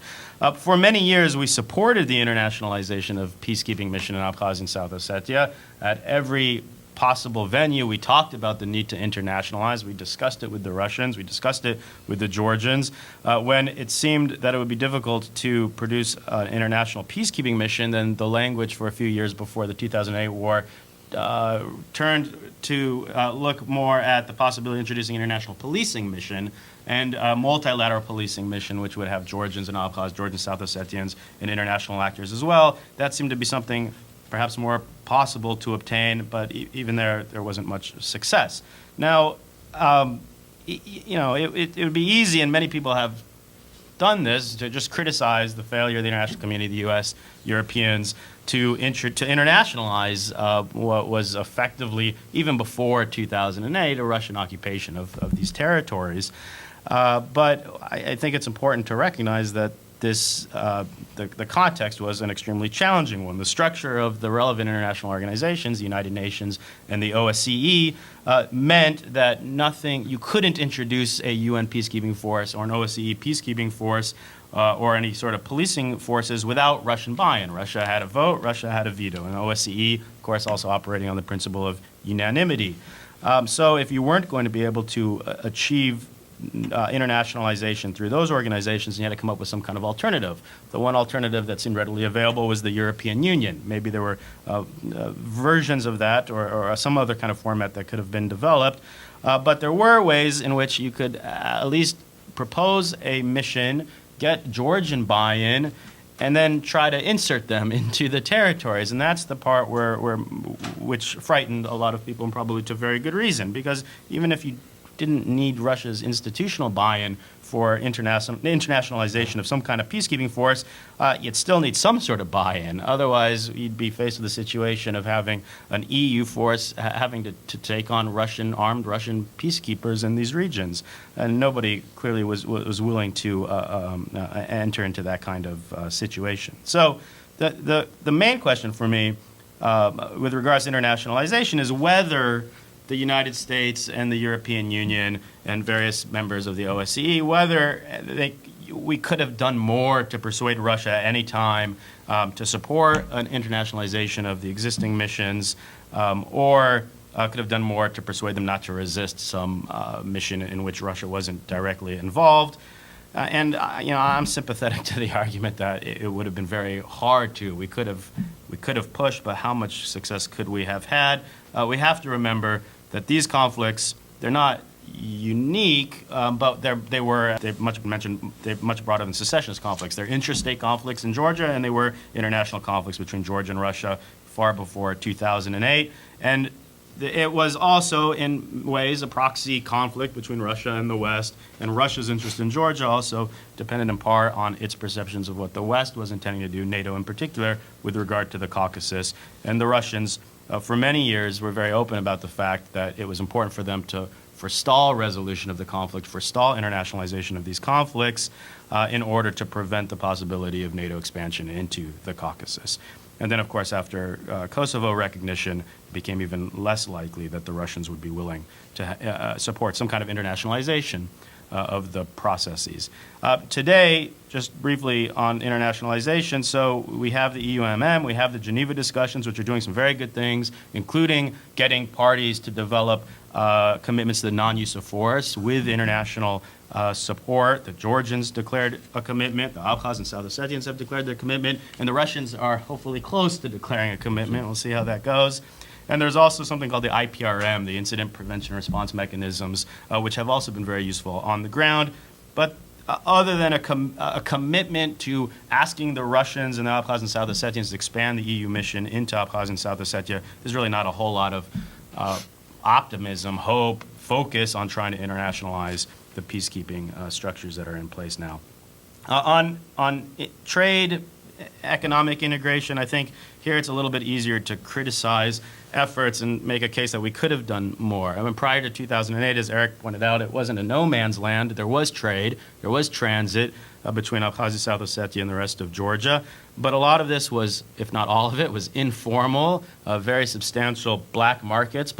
For many years, we supported the internationalization of peacekeeping mission in Abkhazia and South Ossetia. At every possible venue, we talked about the need to internationalize. We discussed it with the Russians. We discussed it with the Georgians. When it seemed that it would be difficult to produce an international peacekeeping mission, then the language for a few years before the 2008 war turned to look more at the possibility of introducing an international policing mission and a multilateral policing mission, which would have Georgians and Abkhaz, Georgians, South Ossetians, and international actors as well. That seemed to be something perhaps more possible to obtain, but even there wasn't much success. Now, it would be easy, and many people have done this, to just criticize the failure of the international community, the U.S., Europeans, to internationalize what was effectively, even before 2008, a Russian occupation of these territories. But I think it's important to recognize that this, the context was an extremely challenging one. The structure of the relevant international organizations, the United Nations and the OSCE, meant that you couldn't introduce a UN peacekeeping force or an OSCE peacekeeping force or any sort of policing forces without Russian buy-in. Russia had a vote, Russia had a veto, and the OSCE, of course, also operating on the principle of unanimity. So if you weren't going to be able to achieve internationalization through those organizations, and you had to come up with some kind of alternative. The one alternative that seemed readily available was the European Union. Maybe there were versions of that or some other kind of format that could have been developed. But there were ways in which you could at least propose a mission, get Georgian buy-in, and then try to insert them into the territories. And that's the part which frightened a lot of people, and probably to very good reason, because even if you didn't need Russia's institutional buy-in for internationalization of some kind of peacekeeping force, you'd still need some sort of buy-in. Otherwise, you'd be faced with the situation of having an EU force having to take on armed Russian peacekeepers in these regions. And nobody clearly was willing to enter into that kind of situation. So the main question for me with regards to internationalization is whether the United States and the European Union and various members of the OSCE, whether we could have done more to persuade Russia at any time to support an internationalization of the existing missions, or could have done more to persuade them not to resist some mission in which Russia wasn't directly involved. I'm sympathetic to the argument that it would have been very hard to. We could have pushed, but how much success could we have had? We have to remember that these conflicts, they're not unique, but they're much broader than secessionist conflicts. They're intrastate conflicts in Georgia, and they were international conflicts between Georgia and Russia far before 2008. And it was also, in ways, a proxy conflict between Russia and the West, and Russia's interest in Georgia also depended in part on its perceptions of what the West was intending to do, NATO in particular, with regard to the Caucasus. And the Russians, for many years, were very open about the fact that it was important for them to forestall resolution of the conflict, forestall internationalization of these conflicts in order to prevent the possibility of NATO expansion into the Caucasus. And then, of course, after Kosovo recognition, it became even less likely that the Russians would be willing to support some kind of internationalization of the processes. Today, just briefly on internationalization, so we have the EUMM, we have the Geneva discussions, which are doing some very good things, including getting parties to develop commitments to the non-use of force with international support. The Georgians declared a commitment, the Abkhaz and South Ossetians have declared their commitment, and the Russians are hopefully close to declaring a commitment. We'll see how that goes. And there's also something called the IPRM, the Incident Prevention Response Mechanisms, which have also been very useful on the ground. But other than a commitment to asking the Russians and the Abkhaz and South Ossetians to expand the EU mission into Abkhazia and South Ossetia, there's really not a whole lot of optimism, hope, focus on trying to internationalize the peacekeeping structures that are in place now. On trade, economic integration, I think here it's a little bit easier to criticize efforts and make a case that we could have done more. I mean, prior to 2008, as Eric pointed out, it wasn't a no man's land. There was trade, there was transit between Abkhazia, South Ossetia, and the rest of Georgia. But a lot of this was, if not all of it, was informal, very substantial black markets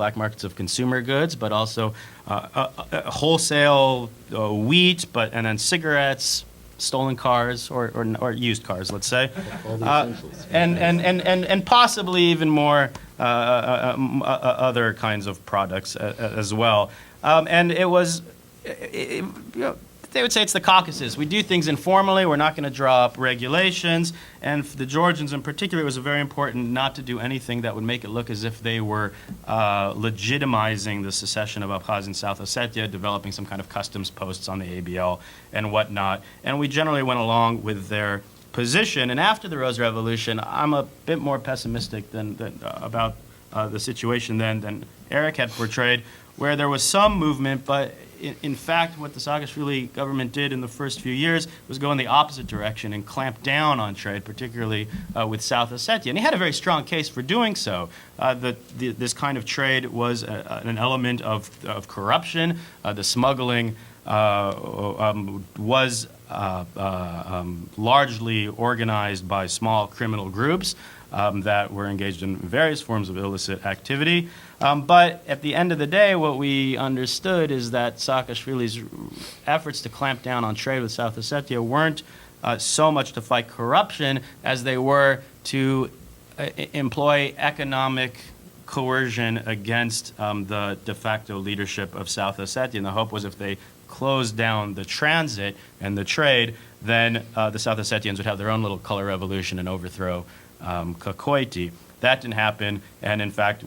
of consumer goods, but also wholesale wheat, and then cigarettes, stolen cars or used cars, let's say, and possibly even more other kinds of products as well. And it was, they would say it's the Caucasus. We do things informally. We're not going to draw up regulations. And for the Georgians in particular, it was very important not to do anything that would make it look as if they were legitimizing the secession of Abkhazia and South Ossetia, developing some kind of customs posts on the ABL and whatnot. And we generally went along with their position. And after the Rose Revolution, I'm a bit more pessimistic about the situation than Eric had portrayed, where there was some movement, but in fact, what the Saakashvili government did in the first few years was go in the opposite direction and clamp down on trade, particularly with South Ossetia. And he had a very strong case for doing so. This kind of trade was an element of corruption. The smuggling was largely organized by small criminal groups that were engaged in various forms of illicit activity. But at the end of the day, what we understood is that Saakashvili's efforts to clamp down on trade with South Ossetia weren't so much to fight corruption as they were to employ economic coercion against the de facto leadership of South Ossetia. And the hope was if they closed down the transit and the trade, then the South Ossetians would have their own little color revolution and overthrow Cichock. That didn't happen, and in fact,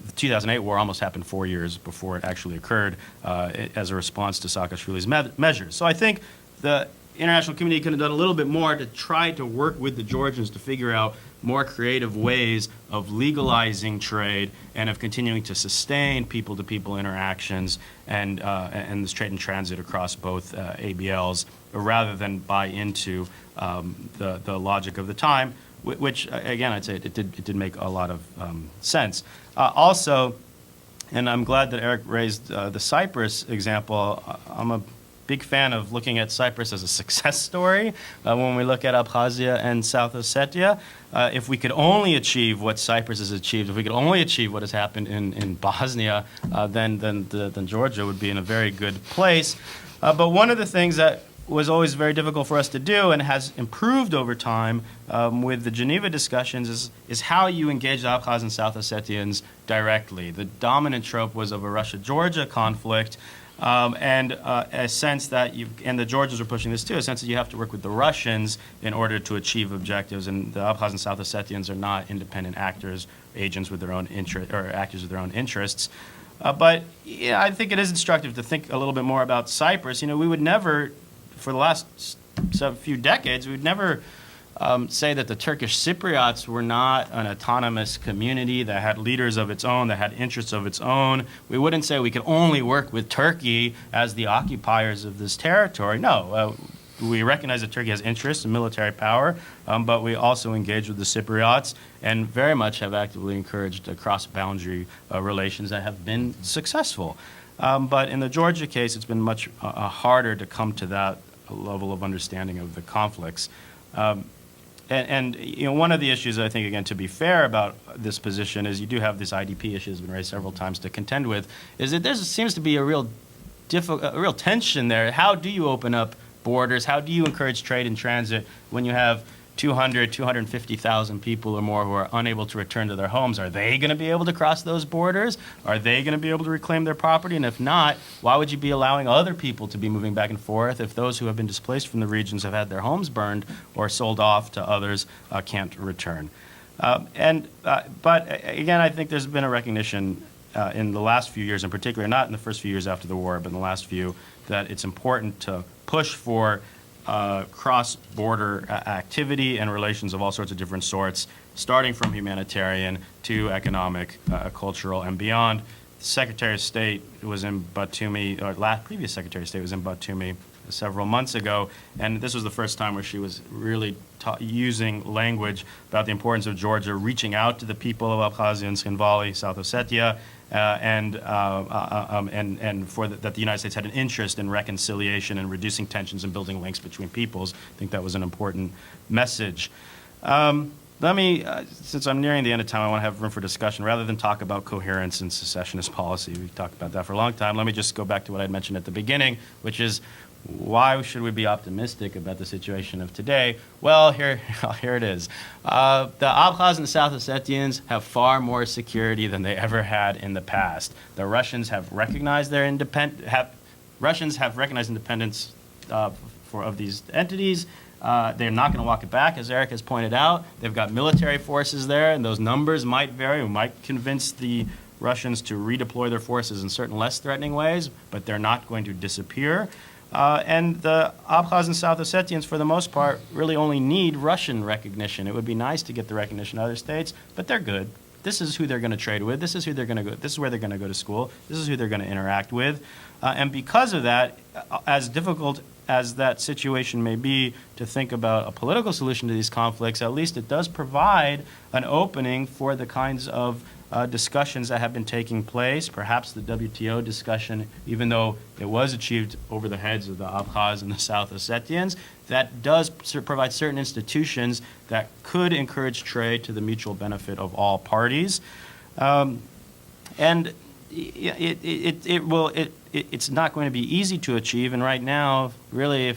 the 2008 war almost happened 4 years before it actually occurred as a response to Saakashvili's measures. So I think the international community could have done a little bit more to try to work with the Georgians to figure out more creative ways of legalizing trade and of continuing to sustain people-to-people interactions and this trade and transit across both ABLs, rather than buy into the logic of the time, which, again, I'd say it did make a lot of sense. Also, and I'm glad that Eric raised the Cyprus example. I'm a big fan of looking at Cyprus as a success story when we look at Abkhazia and South Ossetia. If we could only achieve what Cyprus has achieved, if we could only achieve what has happened in Bosnia, then Georgia would be in a very good place. But one of the things that was always very difficult for us to do and has improved over time with the Geneva discussions is how you engage the Abkhaz and South Ossetians directly. The dominant trope was of a Russia-Georgia conflict, and a sense that and the Georgians were pushing this too, a sense that you have to work with the Russians in order to achieve objectives, and the Abkhaz and South Ossetians are not independent actors, agents with their own actors with their own interests. But yeah, I think it is instructive to think a little bit more about Cyprus. We would never, for the last few decades, we would never say that the Turkish Cypriots were not an autonomous community that had leaders of its own, that had interests of its own. We wouldn't say we could only work with Turkey as the occupiers of this territory. No, we recognize that Turkey has interests and military power, but we also engage with the Cypriots and very much have actively encouraged cross-boundary relations that have been successful. But in the Georgia case, it's been much harder to come to that level of understanding of the conflicts. And one of the issues, I think, again, to be fair about this position is you do have this IDP issue that's been raised several times to contend with, is that there seems to be a real tension there. How do you open up borders? How do you encourage trade and transit when you have 250,000 people or more who are unable to return to their homes? Are they going to be able to cross those borders? Are they going to be able to reclaim their property? And if not, why would you be allowing other people to be moving back and forth if those who have been displaced from the regions have had their homes burned or sold off to others can't return? But again, I think there's been a recognition in the last few years in particular, not in the first few years after the war, but in the last few, that it's important to push for cross-border activity and relations of all sorts of different sorts, starting from humanitarian to economic, cultural, and beyond. The Secretary of State was in Batumi, or previous Secretary of State was in Batumi several months ago, and this was the first time where she was really using language about the importance of Georgia reaching out to the people of Abkhazia and Tskhinvali, South Ossetia, and that the United States had an interest in reconciliation and reducing tensions and building links between peoples. I think that was an important message. Let me, since I'm nearing the end of time, I want to have room for discussion. Rather than talk about coherence and secessionist policy, we've talked about that for a long time, let me just go back to what I mentioned at the beginning, which is, why should we be optimistic about the situation of today? Well, here it is. The Abkhaz and the South Ossetians have far more security than they ever had in the past. The Russians have recognized independence of these entities. They're not going to walk it back, as Eric has pointed out. They've got military forces there, and those numbers might vary. We might convince the Russians to redeploy their forces in certain less threatening ways, but they're not going to disappear. And the Abkhaz and South Ossetians, for the most part, really only need Russian recognition. It would be nice to get the recognition of other states, but they're good. This is who they're going to trade with. This is who they're going to go. This is where they're going to go to school. This is who they're going to interact with. And because of that, as difficult as that situation may be to think about a political solution to these conflicts, at least it does provide an opening for the kinds of discussions that have been taking place, perhaps the WTO discussion, even though it was achieved over the heads of the Abkhaz and the South Ossetians, that does provide certain institutions that could encourage trade to the mutual benefit of all parties. And it's not going to be easy to achieve, and right now, really,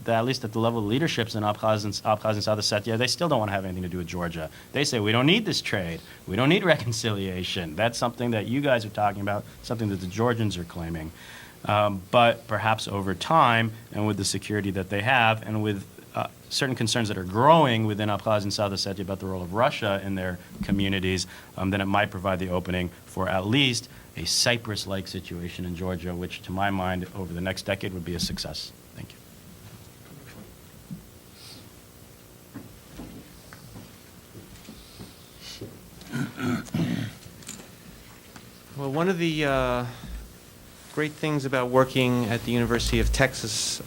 at least at the level of leaderships in Abkhaz and South Ossetia, they still don't want to have anything to do with Georgia. They say, we don't need this trade. We don't need reconciliation. That's something that you guys are talking about, something that the Georgians are claiming. But perhaps over time, and with the security that they have, and with certain concerns that are growing within Abkhazia and South Ossetia about the role of Russia in their communities, then it might provide the opening for at least a Cyprus-like situation in Georgia, which, to my mind, over the next decade would be a success. Thank you. Well, one of the great things about working at the University of Texas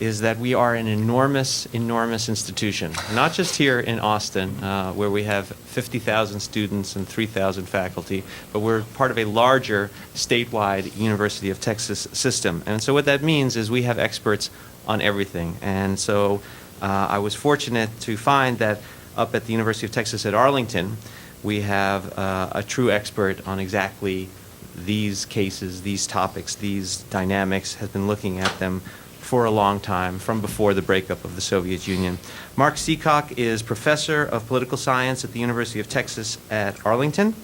is that we are an enormous, enormous institution. Not just here in Austin, where we have 50,000 students and 3,000 faculty, but we're part of a larger statewide University of Texas system. And so what that means is we have experts on everything. And so I was fortunate to find that up at the University of Texas at Arlington, we have a true expert on exactly these cases, these topics, these dynamics, has been looking at them for a long time, from before the breakup of the Soviet Union. Mark Cichock is professor of political science at the University of Texas at Arlington.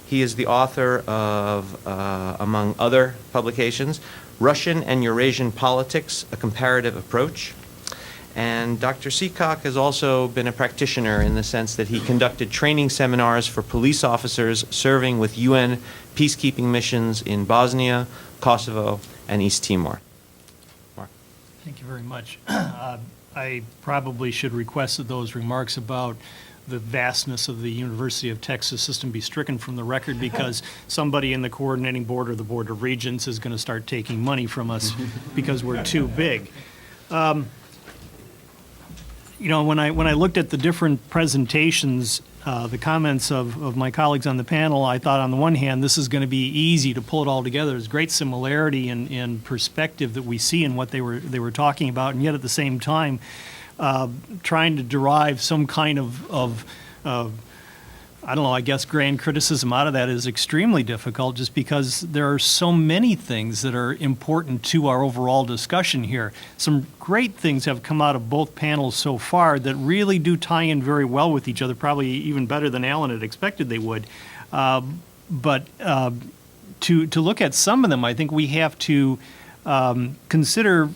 He is the author of, among other publications, Russian and Eurasian Politics, A Comparative Approach. And Dr. Cichock has also been a practitioner in the sense that he conducted training seminars for police officers serving with UN peacekeeping missions in Bosnia, Kosovo, and East Timor. Mark. Thank you very much. I probably should request that those remarks about the vastness of the University of Texas system be stricken from the record, because somebody in the coordinating board or the Board of Regents is going to start taking money from us because we're too big. You know, when I looked at the different presentations, the comments of my colleagues on the panel, I thought on the one hand, this is going to be easy to pull it all together. There's great similarity and perspective that we see in what they were talking about, and yet at the same time, trying to derive some kind of I don't know, I guess grand criticism out of that is extremely difficult, just because there are so many things that are important to our overall discussion here. Some great things have come out of both panels so far that really do tie in very well with each other, probably even better than Alan had expected they would. But to look at some of them, I think we have to consider,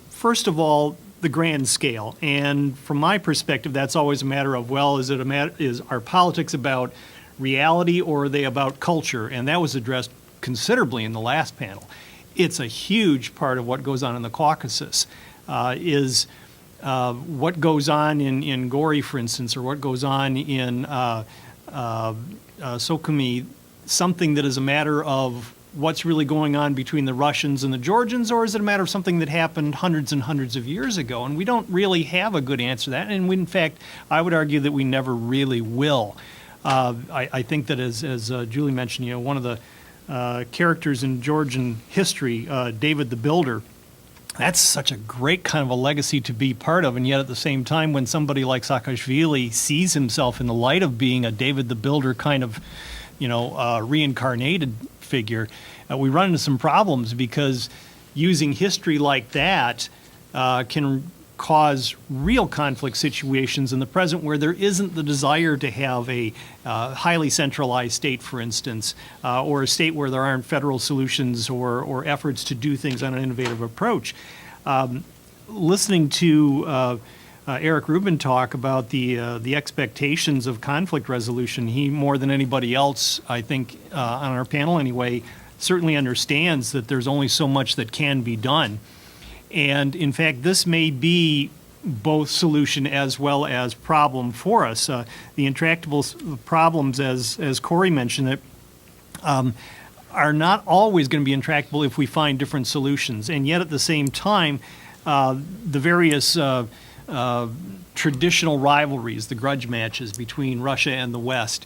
first of all, the grand scale. And from my perspective, that's always a matter of, well, is our politics about reality or are they about culture? And that was addressed considerably in the last panel. It's a huge part of what goes on in the Caucasus, is what goes on in Cory, for instance, or what goes on in Sukhumi, something that is a matter of what's really going on between the Russians and the Georgians, or is it a matter of something that happened hundreds and hundreds of years ago? And we don't really have a good answer to that. And in fact, I would argue that we never really will. I think that as Julie mentioned, you know, one of the characters in Georgian history, David the Builder, that's such a great kind of a legacy to be part of. And yet at the same time, when somebody like Saakashvili sees himself in the light of being a David the Builder kind of, you know, reincarnated figure, we run into some problems, because using history like that can cause real conflict situations in the present where there isn't the desire to have a highly centralized state, for instance, or a state where there aren't federal solutions or efforts to do things on an innovative approach. Listening to Eric Rubin talk about the expectations of conflict resolution, he, more than anybody else, I think, on our panel anyway, certainly understands that there's only so much that can be done. And in fact, this may be both solution as well as problem for us. The intractable problems, as Cory mentioned, that are not always going to be intractable if we find different solutions. And yet at the same time, the various traditional rivalries, the grudge matches between Russia and the West,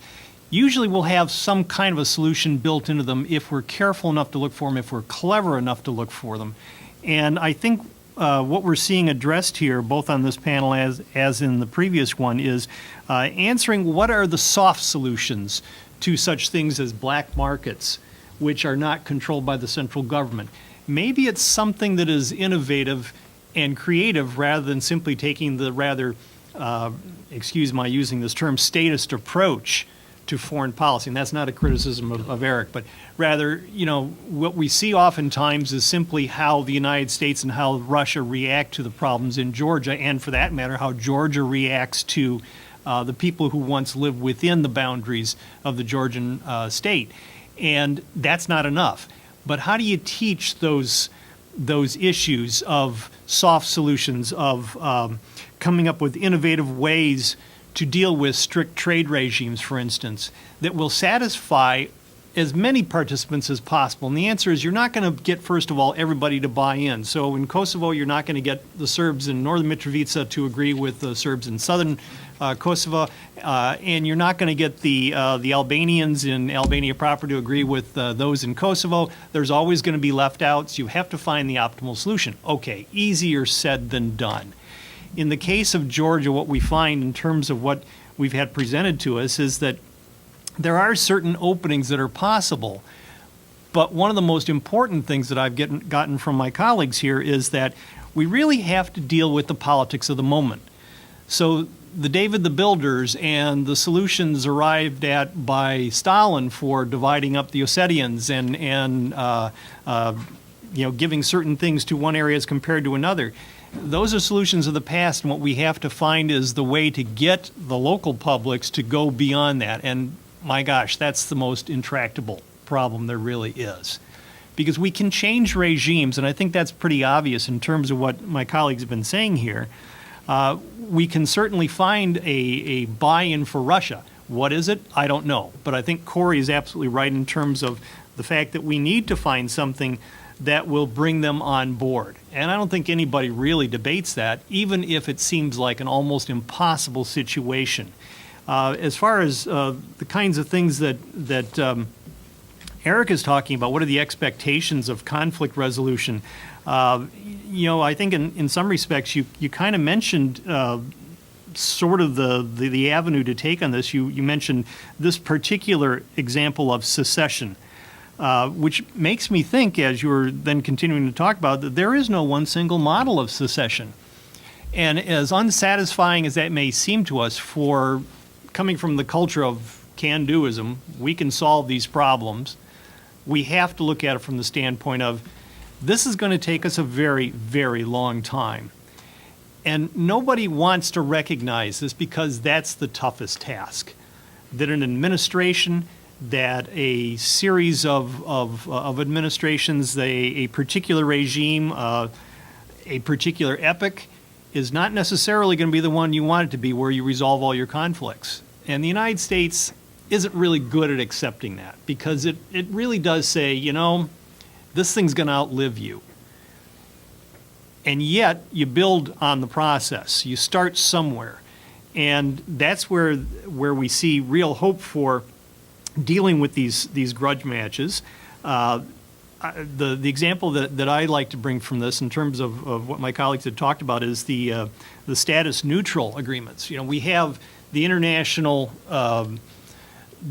usually will have some kind of a solution built into them if we're careful enough to look for them, if we're clever enough to look for them. And I think what we're seeing addressed here, both on this panel as in the previous one, is answering what are the soft solutions to such things as black markets, which are not controlled by the central government. Maybe it's something that is innovative and creative rather than simply taking the rather, excuse my using this term, statist approach to foreign policy. And that's not a criticism of Eric, but rather, you know, what we see oftentimes is simply how the United States and how Russia react to the problems in Georgia, and for that matter, how Georgia reacts to the people who once lived within the boundaries of the Georgian state. And that's not enough. But how do you teach those issues of soft solutions, of coming up with innovative ways to deal with strict trade regimes, for instance, that will satisfy as many participants as possible? And the answer is you're not going to get, first of all, everybody to buy in. So in Kosovo, you're not going to get the Serbs in northern Mitrovica to agree with the Serbs in southern Kosovo, and you're not going to get the Albanians in Albania proper to agree with those in Kosovo. There's always going to be left outs. You have to find the optimal solution. Okay, easier said than done. In the case of Georgia, what we find in terms of what we've had presented to us is that there are certain openings that are possible. But one of the most important things that I've gotten from my colleagues here is that we really have to deal with the politics of the moment. So the David the Builders and the solutions arrived at by Stalin for dividing up the Ossetians and giving certain things to one area as compared to another, those are solutions of the past, and what we have to find is the way to get the local publics to go beyond that. And my gosh, that's the most intractable problem there really is. Because we can change regimes, and I think that's pretty obvious in terms of what my colleagues have been saying here. We can certainly find a buy-in for Russia. What is it? I don't know. But I think Cory is absolutely right in terms of the fact that we need to find something that will bring them on board. And I don't think anybody really debates that, even if it seems like an almost impossible situation. As far as the kinds of things that Eric is talking about, what are the expectations of conflict resolution? I think in some respects you kind of mentioned sort of the avenue to take on this. You mentioned this particular example of secession, which makes me think, as you were then continuing to talk about, that there is no one single model of secession. And as unsatisfying as that may seem to us, for coming from the culture of can-doism, we can solve these problems, we have to look at it from the standpoint of this is going to take us a very, very long time. And nobody wants to recognize this because that's the toughest task. That an administration, that a series of administrations, a particular regime, a particular epoch is not necessarily going to be the one you want it to be where you resolve all your conflicts. And the United States isn't really good at accepting that because it really does say, this thing's going to outlive you. And yet you build on the process. You start somewhere. And that's where we see real hope for dealing with these grudge matches. The example that I like to bring from this in terms of what my colleagues had talked about is the status neutral agreements. We have the international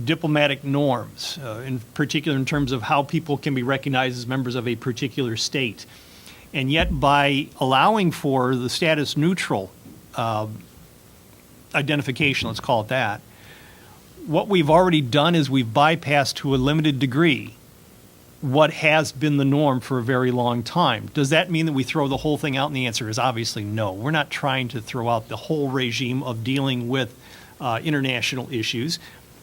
diplomatic norms, in particular in terms of how people can be recognized as members of a particular state. And yet by allowing for the status neutral identification, let's call it that, what we've already done is we've bypassed to a limited degree what has been the norm for a very long time. Does that mean that we throw the whole thing out? And the answer is obviously no. We're not trying to throw out the whole regime of dealing with international issues,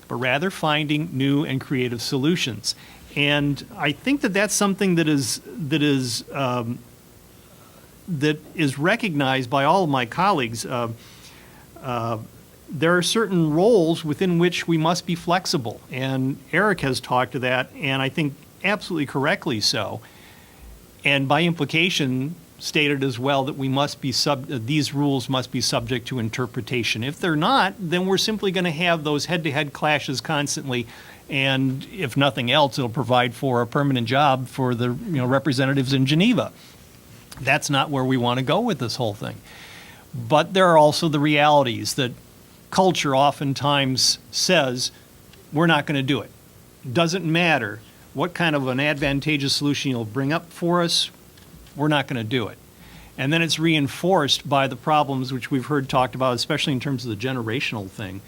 but rather finding new and creative solutions. And I think that that's something that is recognized by all of my colleagues. There are certain roles within which we must be flexible, and Eric has talked to that, and I think absolutely correctly so. And by implication, stated as well that we must be these rules must be subject to interpretation. If they're not, then we're simply going to have those head-to-head clashes constantly, and if nothing else, it'll provide for a permanent job for the representatives in Geneva. That's not where we want to go with this whole thing. But there are also the realities that culture oftentimes says, we're not going to do it. Doesn't matter what kind of an advantageous solution you'll bring up for us, we're not going to do it. And then it's reinforced by the problems which we've heard talked about, especially in terms of the generational thing.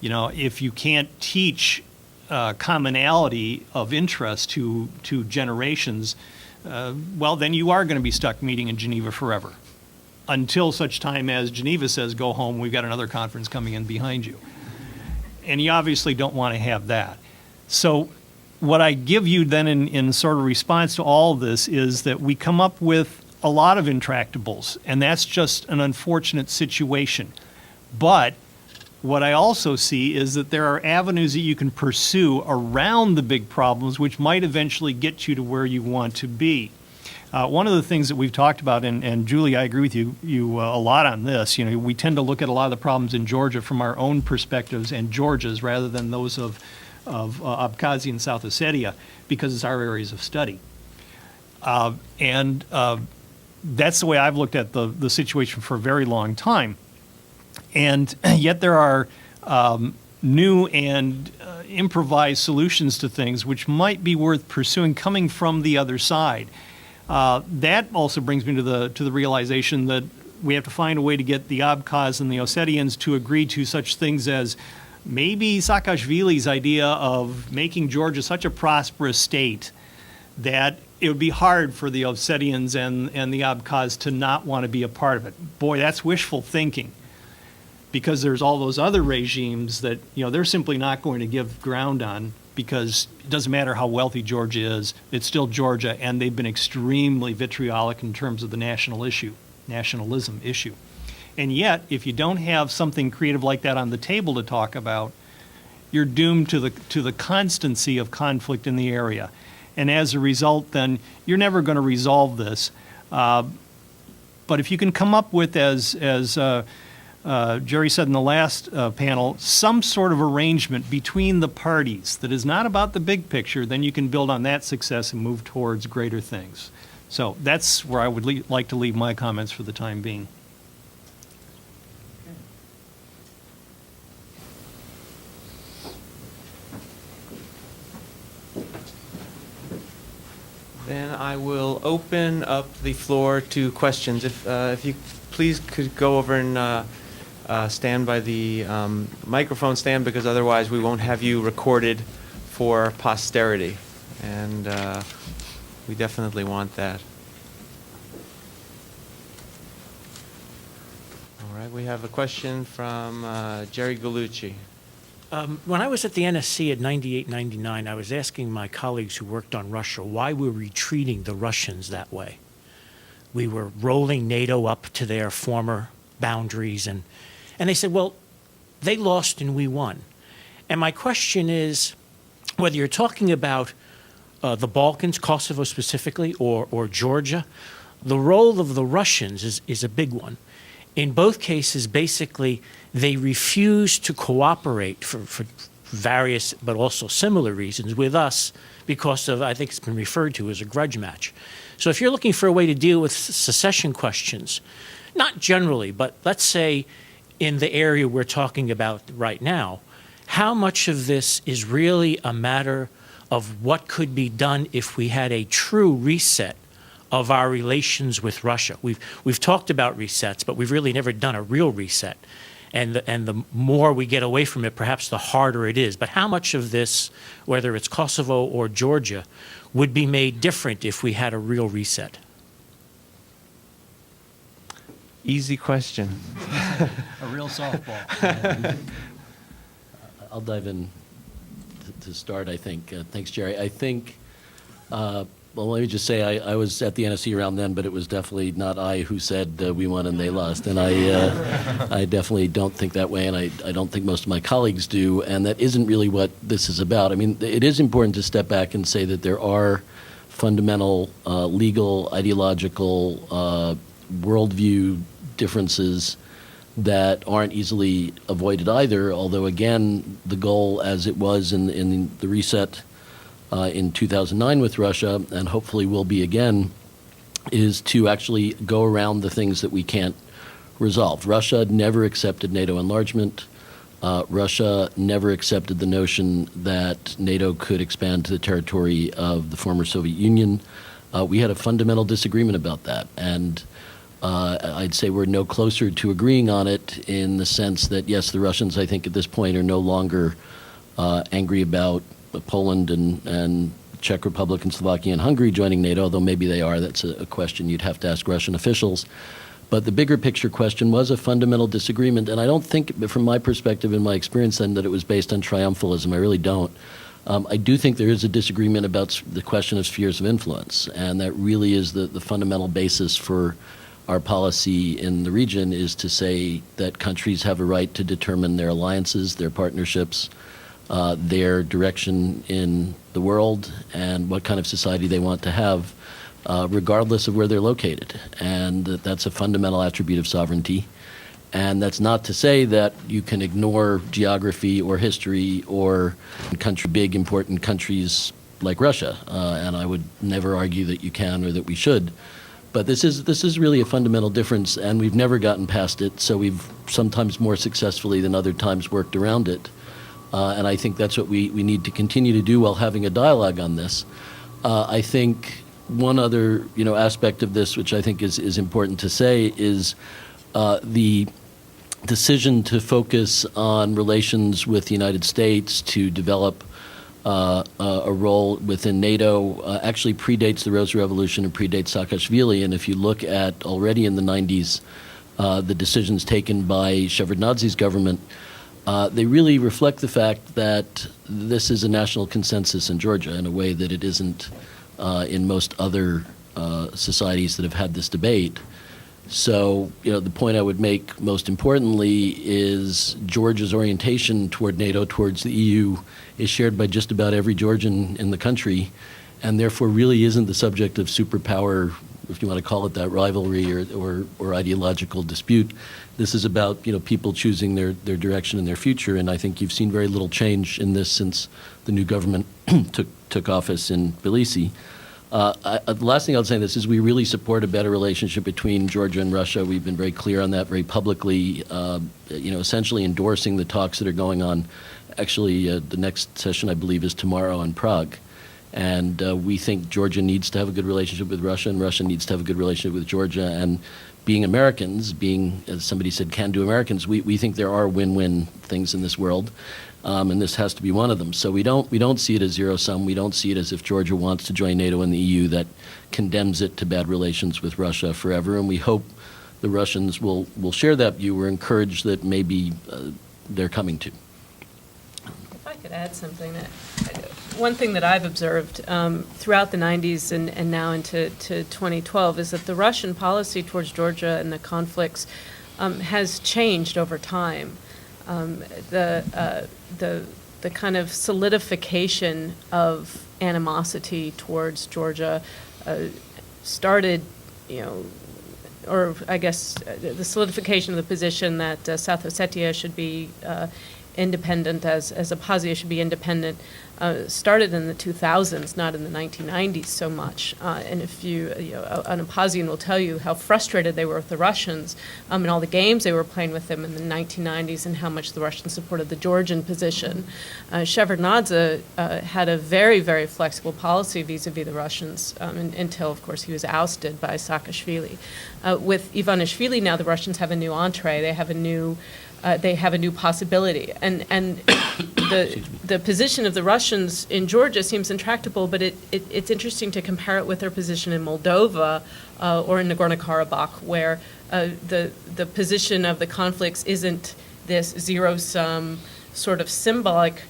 If you can't teach commonality of interest to generations, well, then you are going to be stuck meeting in Geneva forever, until such time as Geneva says, go home, we've got another conference coming in behind you. And you obviously don't want to have that. So what I give you then in sort of response to all of this is that we come up with a lot of intractables, and that's just an unfortunate situation. But what I also see is that there are avenues that you can pursue around the big problems which might eventually get you to where you want to be. One of the things that we've talked about, and Julie, I agree with you a lot on this, we tend to look at a lot of the problems in Georgia from our own perspectives and Georgia's rather than those of Abkhazia and South Ossetia, because it's our areas of study. And that's the way I've looked at the situation for a very long time. And yet there are new and improvised solutions to things which might be worth pursuing coming from the other side. That also brings me to the realization that we have to find a way to get the Abkhaz and the Ossetians to agree to such things as maybe Saakashvili's idea of making Georgia such a prosperous state that it would be hard for the Ossetians and the Abkhaz to not want to be a part of it. Boy, that's wishful thinking, because there's all those other regimes that they're simply not going to give ground on, because it doesn't matter how wealthy Georgia is, it's still Georgia, and they've been extremely vitriolic in terms of the nationalism issue. And yet, if you don't have something creative like that on the table to talk about, you're doomed to the constancy of conflict in the area. And as a result, then, you're never going to resolve this. But if you can come up with, as Jerry said in the last panel, some sort of arrangement between the parties that is not about the big picture, then you can build on that success and move towards greater things. So that's where I would like to leave my comments for the time being. Then I will open up the floor to questions. If you please could go over and stand by the microphone stand, because otherwise we won't have you recorded for posterity. And we definitely want that. All right, we have a question from Jerry Gallucci. When I was at the NSC at 98, 99, I was asking my colleagues who worked on Russia why we were treating the Russians that way. We were rolling NATO up to their former boundaries, and they said, well, they lost and we won. And my question is, whether you're talking about the Balkans, Kosovo specifically, or Georgia, the role of the Russians is a big one. In both cases, basically, they refuse to cooperate for various but also similar reasons with us because of, I think it's been referred to as a grudge match. So if you're looking for a way to deal with secession questions, not generally, but let's say in the area we're talking about right now, how much of this is really a matter of what could be done if we had a true reset of our relations with Russia? We've talked about resets, but we've really never done a real reset. And the more we get away from it, perhaps the harder it is. But how much of this, whether it's Kosovo or Georgia, would be made different if we had a real reset? Easy question. A real softball. I'll dive in to start, I think. Thanks, Jerry. I think, well, let me just say I was at the NSC around then, but it was definitely not I who said we won and they lost. And I definitely don't think that way, and I don't think most of my colleagues do. And that isn't really what this is about. I mean, it is important to step back and say that there are fundamental legal, ideological, worldview differences that aren't easily avoided either, although again, the goal as it was in the reset in 2009 with Russia, and hopefully will be again, is to actually go around the things that we can't resolve. Russia never accepted NATO enlargement. Russia never accepted the notion that NATO could expand to the territory of the former Soviet Union. We had a fundamental disagreement about that, and I'd say we're no closer to agreeing on it in the sense that, yes, the Russians, I think, at this point are no longer angry about Poland and Czech Republic and Slovakia and Hungary joining NATO, although maybe they are. That's a question you'd have to ask Russian officials. But the bigger picture question was a fundamental disagreement, and I don't think, from my perspective and my experience then, that it was based on triumphalism. I really don't. I do think there is a disagreement about the question of spheres of influence, and that really is the fundamental basis for our policy in the region, is to say that countries have a right to determine their alliances, their partnerships, their direction in the world, and what kind of society they want to have, regardless of where they're located. And that's a fundamental attribute of sovereignty. And that's not to say that you can ignore geography or history or big, important countries like Russia. And I would never argue that you can or that we should. But this is really a fundamental difference, and we've never gotten past it, so we've sometimes more successfully than other times worked around it. And I think that's what we need to continue to do while having a dialogue on this. I think one other aspect of this, which I think is important to say, is the decision to focus on relations with the United States to develop a role within NATO actually predates the Rose Revolution and predates Saakashvili. And if you look at already in the 90s, the decisions taken by Shevardnadze's government, they really reflect the fact that this is a national consensus in Georgia in a way that it isn't in most other societies that have had this debate. So, the point I would make most importantly is Georgia's orientation toward NATO, towards the EU, is shared by just about every Georgian in the country, and therefore really isn't the subject of superpower, if you want to call it that, rivalry or ideological dispute. This is about people choosing their direction and their future, and I think you've seen very little change in this since the new government took office in Tbilisi. The last thing I'll say this is we really support a better relationship between Georgia and Russia. We've been very clear on that very publicly, essentially endorsing the talks that are going on. Actually, the next session, I believe, is tomorrow in Prague. And we think Georgia needs to have a good relationship with Russia, and Russia needs to have a good relationship with Georgia. And being Americans, as somebody said, can-do Americans, we think there are win-win things in this world. And this has to be one of them. So we don't see it as zero-sum. We don't see it as if Georgia wants to join NATO and the EU that condemns it to bad relations with Russia forever. And we hope the Russians will share that view. We're encouraged that maybe they're coming to. If I could add something, one thing that I've observed throughout the 90s and now into 2012 is that the Russian policy towards Georgia and the conflicts has changed over time. The kind of solidification of animosity towards Georgia started, or I guess the solidification of the position that South Ossetia should be independent, as Abkhazia should be independent, started in the 2000s, not in the 1990s so much. And if an Abkhazian will tell you how frustrated they were with the Russians and all the games they were playing with them in the 1990s and how much the Russians supported the Georgian position. Shevardnadze had a very, very flexible policy vis-a-vis the Russians until, of course, he was ousted by Saakashvili. With Ivanishvili now, the Russians have a new entree. They have a new they have a new possibility. And the position of the Russians in Georgia seems intractable, but it's interesting to compare it with their position in Moldova or in Nagorno-Karabakh, where the position of the conflicts isn't this zero-sum sort of symbolic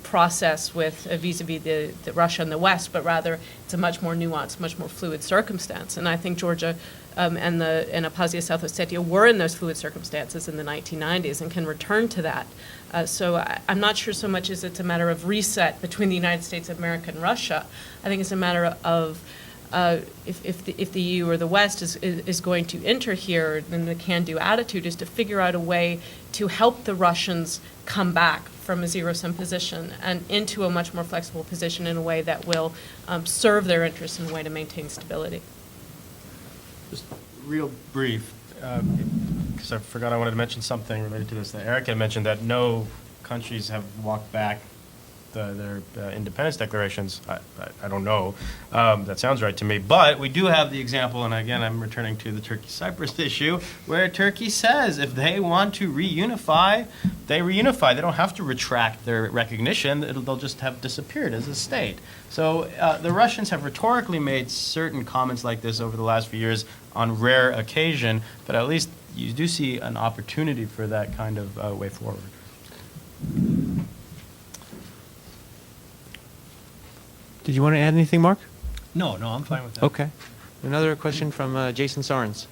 process with vis-a-vis the Russia and the West, but rather it's a much more nuanced, much more fluid circumstance. And I think Georgia and Abkhazia, South Ossetia were in those fluid circumstances in the 1990s and can return to that. So I'm not sure so much as it's a matter of reset between the United States of America and Russia. I think it's a matter of if the EU or the West is going to enter here, then the can-do attitude is to figure out a way to help the Russians come back from a zero-sum position and into a much more flexible position in a way that will serve their interests in a way to maintain stability. Just real brief, because I forgot I wanted to mention something related to this. That Eric had mentioned that no countries have walked back their independence declarations. I don't know. That sounds right to me. But we do have the example, and again, I'm returning to the Turkey-Cyprus issue, where Turkey says if they want to reunify, they reunify. They don't have to retract their recognition. They'll just have disappeared as a state. So the Russians have rhetorically made certain comments like this over the last few years on rare occasion, but at least you do see an opportunity for that kind of way forward. Did you want to add anything, Mark? No, I'm fine with that. Okay. Another question from Jason Sarnes.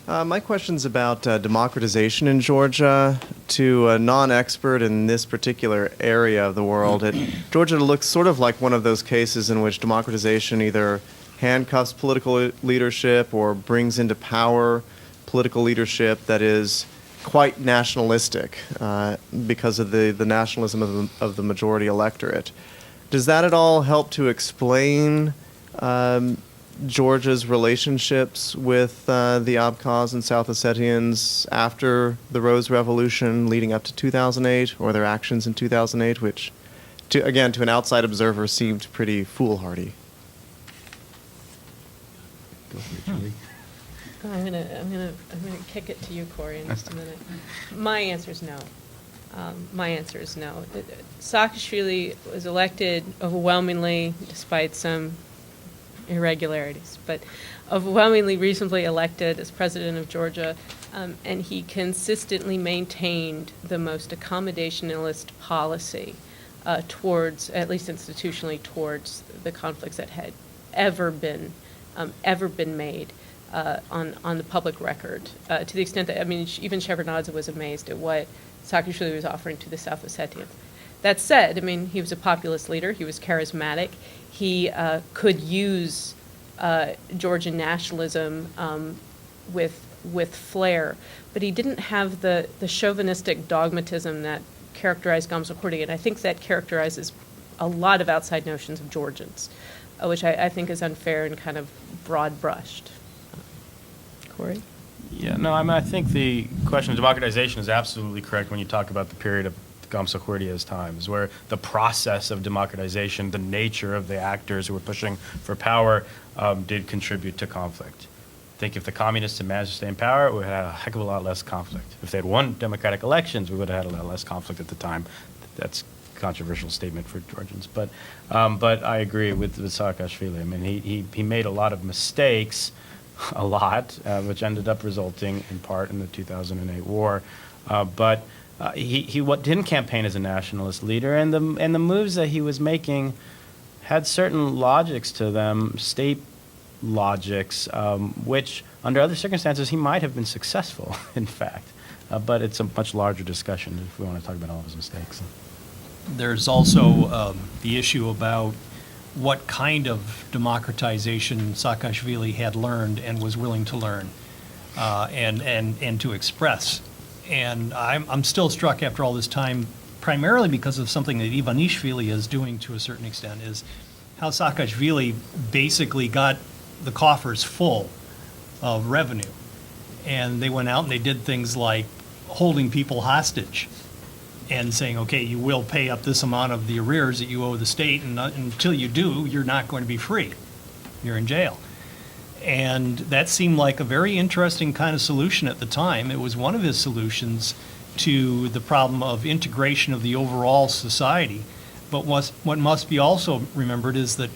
My question's about democratization in Georgia. To a non-expert in this particular area of the world, Georgia looks sort of like one of those cases in which democratization either handcuffs political leadership or brings into power political leadership that is quite nationalistic because of the nationalism of the majority electorate. Does that at all help to explain Georgia's relationships with the Abkhaz and South Ossetians after the Rose Revolution leading up to 2008, or their actions in 2008, which, to an outside observer, seemed pretty foolhardy? I'm gonna kick it to you, Cory, in just a minute. My answer is no. Saakashvili was elected overwhelmingly, despite some irregularities, but overwhelmingly reasonably elected as president of Georgia, and he consistently maintained the most accommodationalist policy towards, at least institutionally, towards the conflicts that had ever been made on the public record, to the extent that, even Shevardnadze was amazed at what Saakashvili was offering to the South Ossetians. That said, he was a populist leader. He was charismatic. He could use Georgian nationalism with flair, but he didn't have the chauvinistic dogmatism that characterized Gamsa-Kurdi, and I think that characterizes a lot of outside notions of Georgians, which I think is unfair and kind of broad-brushed. Cory? Yeah, no, I think the question of democratization is absolutely correct when you talk about the period of Gamsa-Kurdi's times, where the process of democratization, the nature of the actors who were pushing for power, did contribute to conflict. I think if the communists had managed to stay in power, we would have had a heck of a lot less conflict. If they had won democratic elections, we would have had a lot less conflict at the time. That's a controversial statement for Georgians, but I agree with Saakashvili. He made a lot of mistakes, which ended up resulting in part in the 2008 war. But he didn't campaign as a nationalist leader, and the moves that he was making had certain logics to them, state logics, which under other circumstances he might have been successful, in fact. But it's a much larger discussion if we want to talk about all of his mistakes. There's also the issue about what kind of democratization Saakashvili had learned and was willing to learn and to express. And I'm still struck after all this time, primarily because of something that Ivanishvili is doing to a certain extent, is how Saakashvili basically got the coffers full of revenue. And they went out and they did things like holding people hostage and saying, okay, you will pay up this amount of the arrears that you owe the state, and until you do, you're not going to be free. You're in jail. And that seemed like a very interesting kind of solution at the time. It was one of his solutions to the problem of integration of the overall society. But what must be also remembered is that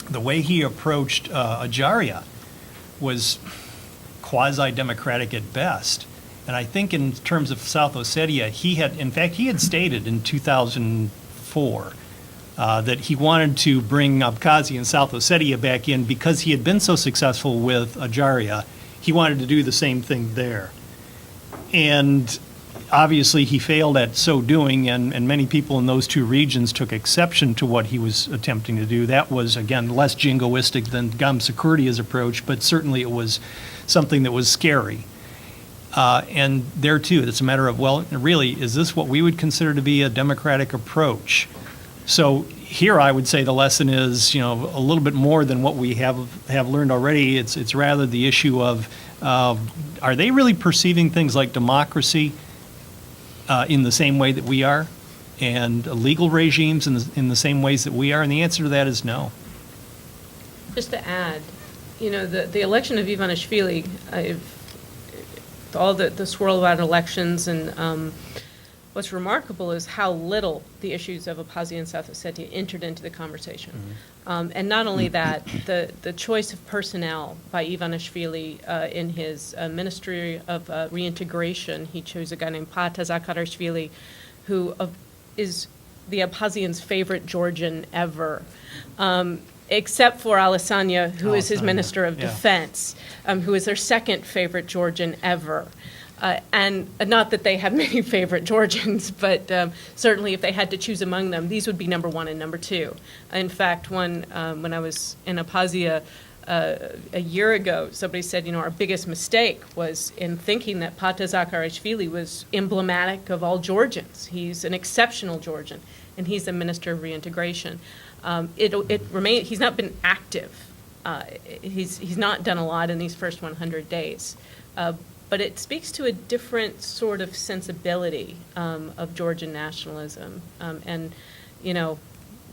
the way he approached Ajaria was quasi-democratic at best. And I think in terms of South Ossetia, he had stated in 2004 that he wanted to bring Abkhazia and South Ossetia back in because he had been so successful with Ajaria. He wanted to do the same thing there. And obviously he failed at so doing, and many people in those two regions took exception to what he was attempting to do. That was, again, less jingoistic than Gamsakurdia's approach, but certainly it was something that was scary. And there, too, it's a matter of, well, really, is this what we would consider to be a democratic approach? So here I would say the lesson is, a little bit more than what we have learned already. It's rather the issue of, are they really perceiving things like democracy in the same way that we are, and legal regimes in the same ways that we are? And the answer to that is no. Just to add, the election of Ivanishvili, all the swirl about elections, and what's remarkable is how little the issues of Abkhazia and South Ossetia entered into the conversation. And not only that, the choice of personnel by Ivanishvili in his Ministry of Reintegration, he chose a guy named Pata Zakarashvili, who is the Abkhazians' favorite Georgian ever. Except for Alessania, who is his Minister of Defense, who is their second favorite Georgian ever. And not that they have many favorite Georgians, but certainly if they had to choose among them, these would be number one and number two. In fact, when I was in Abkhazia a year ago, somebody said, our biggest mistake was in thinking that Pata Zakarashvili was emblematic of all Georgians. He's an exceptional Georgian, and he's the Minister of Reintegration. He's not been active. He's not done a lot in these first 100 days. But it speaks to a different sort of sensibility of Georgian nationalism. And,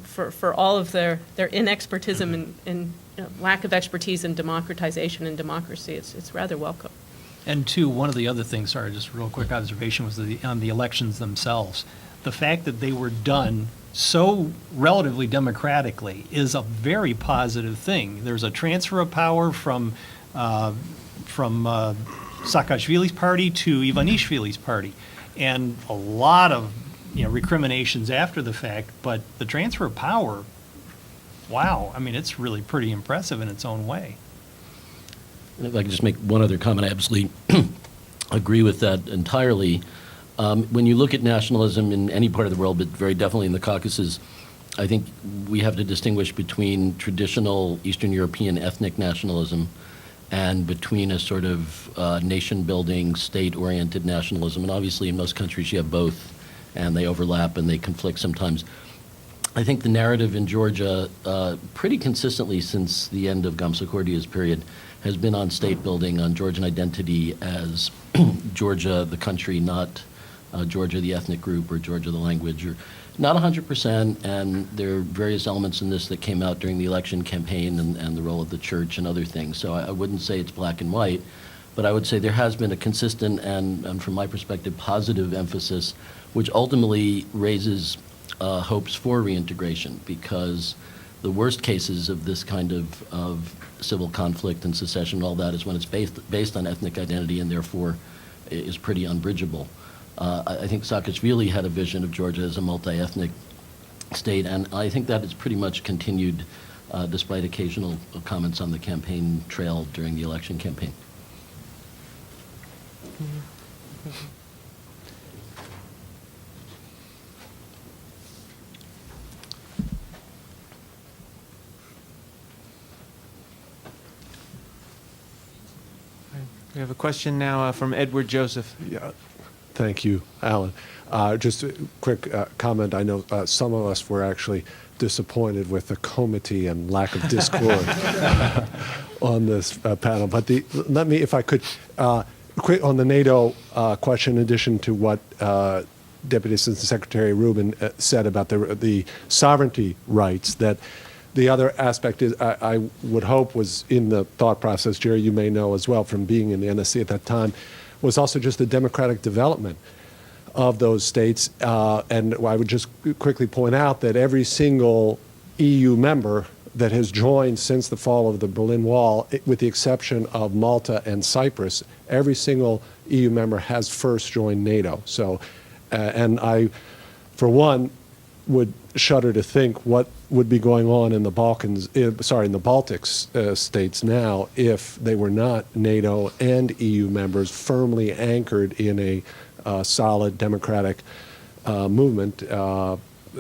for all of their inexpertism and lack of expertise in democratization and democracy, it's rather welcome. And two, one of the other things, sorry, just a real quick observation, was on the elections themselves. The fact that they were done so relatively democratically is a very positive thing. There's a transfer of power from Saakashvili's party to Ivanishvili's party, and a lot of recriminations after the fact. But the transfer of power, wow! I mean, it's really pretty impressive in its own way. If I could just make one other comment, I absolutely agree with that entirely. When you look at nationalism in any part of the world, but very definitely in the Caucasus, I think we have to distinguish between traditional Eastern European ethnic nationalism and between a sort of nation-building, state-oriented nationalism. And obviously in most countries you have both, and they overlap and they conflict sometimes. I think the narrative in Georgia, pretty consistently since the end of Gamsakurdia's period, has been on state-building, on Georgian identity as Georgia the country, not Georgia the ethnic group or Georgia the language. Or not 100%, and there are various elements in this that came out during the election campaign and the role of the church and other things. So I wouldn't say it's black and white, but I would say there has been a consistent and from my perspective, positive emphasis, which ultimately raises hopes for reintegration, because the worst cases of this kind of civil conflict and secession and all that is when it's based on ethnic identity and therefore is pretty unbridgeable. I think Saakashvili had a vision of Georgia as a multi-ethnic state, and I think that has pretty much continued despite occasional comments on the campaign trail during the election campaign. We have a question now from Edward Joseph. Yeah. Thank you, Alan. Just a quick comment. I know some of us were actually disappointed with the comity and lack of discord on this panel. But let me, if I could, quick on the NATO question, in addition to what Deputy Assistant Secretary Rubin said about the sovereignty rights, that the other aspect is, I would hope was in the thought process, Jerry, you may know as well from being in the NSC at that time, was also just the democratic development of those states. And I would just quickly point out that every single EU member that has joined since the fall of the Berlin Wall, with the exception of Malta and Cyprus, every single EU member has first joined NATO. So, and I, for one, would shudder to think what would be going on in the Balkans, in the Baltic states now if they were not NATO and EU members firmly anchored in a solid democratic movement,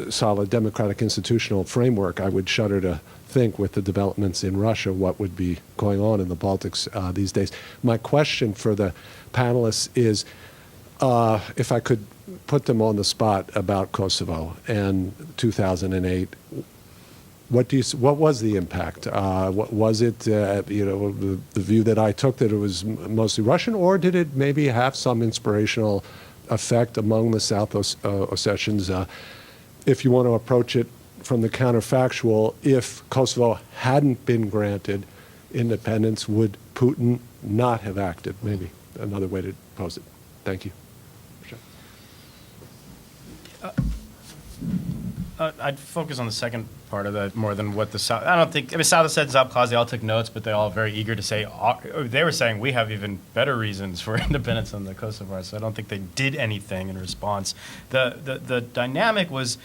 solid democratic institutional framework. I would shudder to think with the developments in Russia what would be going on in the Baltics these days. My question for the panelists is, if I could put them on the spot about Kosovo and 2008, what was the impact? What was it, the view that I took that it was mostly Russian, or did it maybe have some inspirational effect among the South Ossetians? If you want to approach it from the counterfactual, if Kosovo hadn't been granted independence, would Putin not have acted? Maybe another way to pose it. Thank you. I'd focus on the second part of that more than what the South. I don't think. I mean, South Ossetians, Abkhazia all took notes, but they're all very eager to say. They were saying we have even better reasons for independence than the Kosovars. So I don't think they did anything in response. The dynamic was.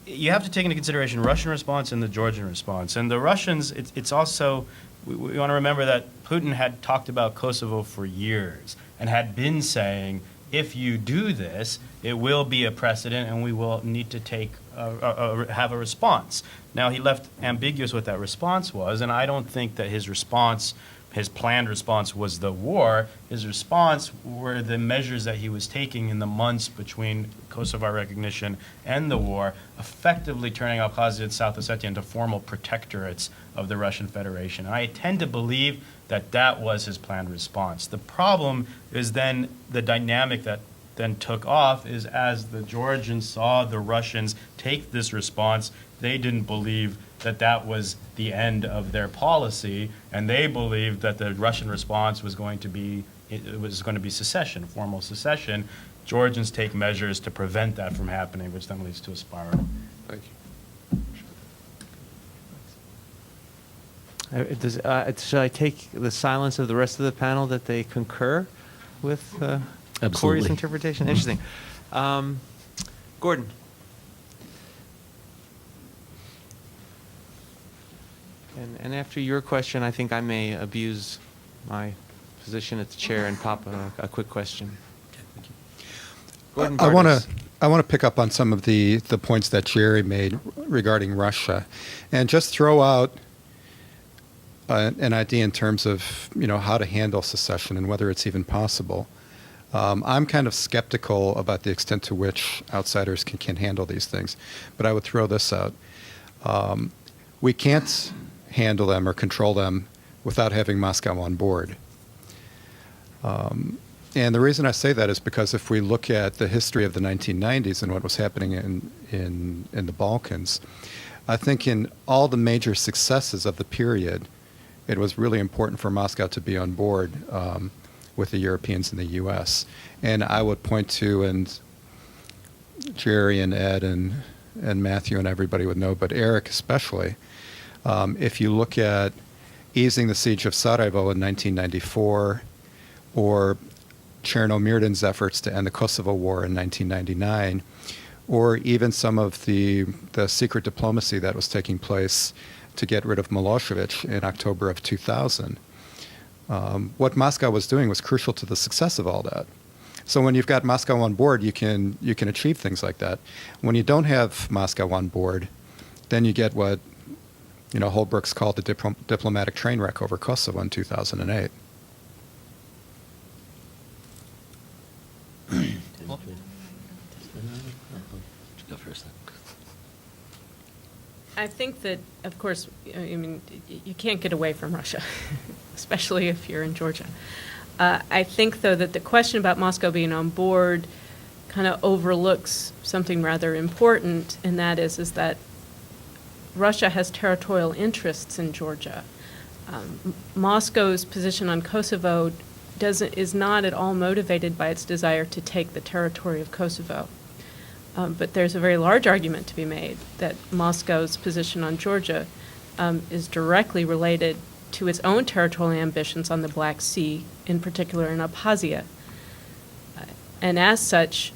You have to take into consideration Russian response and the Georgian response. And the Russians, it's also, we want to remember that Putin had talked about Kosovo for years and had been saying, if you do this, it will be a precedent and we will need to take have a response. Now, he left ambiguous what that response was, and I don't think that his response, his planned response, was the war. His response were the measures that he was taking in the months between Kosovar recognition and the war, effectively turning Abkhazia and South Ossetia into formal protectorates of the Russian Federation. And I tend to believe that that was his planned response. The problem is then the dynamic that then took off is as the Georgians saw the Russians take this response, they didn't believe that that was the end of their policy, and they believed that the Russian response was going to be secession, formal secession. Georgians take measures to prevent that from happening, which then leads to a spiral. Thank you. Should I take the silence of the rest of the panel that they concur with Absolutely. Cory's interpretation? Interesting. Gordon. And after your question, I think I may abuse my position at the chair and pop a quick question. Gordon I want Bartos. to pick up on some of the points that Jerry made regarding Russia, and just throw out an idea in terms of how to handle secession and whether it's even possible. I'm kind of skeptical about the extent to which outsiders can handle these things, but I would throw this out. We can't handle them or control them without having Moscow on board. And the reason I say that is because if we look at the history of the 1990s and what was happening in the Balkans, I think in all the major successes of the period, it was really important for Moscow to be on board with the Europeans and the U.S. And I would point to, and Jerry and Ed and Matthew and everybody would know, but Eric especially, if you look at easing the siege of Sarajevo in 1994, or Cherno Mirdin's efforts to end the Kosovo War in 1999, or even some of the secret diplomacy that was taking place to get rid of Milosevic in October of 2000. What Moscow was doing was crucial to the success of all that. So when you've got Moscow on board, you can achieve things like that. When you don't have Moscow on board, then you get what Holbrooks called the diplomatic train wreck over Kosovo in 2008. Go first. I think that, of course, I mean, you can't get away from Russia, especially if you're in Georgia. I think, though, that the question about Moscow being on board kind of overlooks something rather important, and that is that Russia has territorial interests in Georgia. Moscow's position on Kosovo is not at all motivated by its desire to take the territory of Kosovo. But there's a very large argument to be made that Moscow's position on Georgia is directly related to its own territorial ambitions on the Black Sea, in particular in Abkhazia. And as such,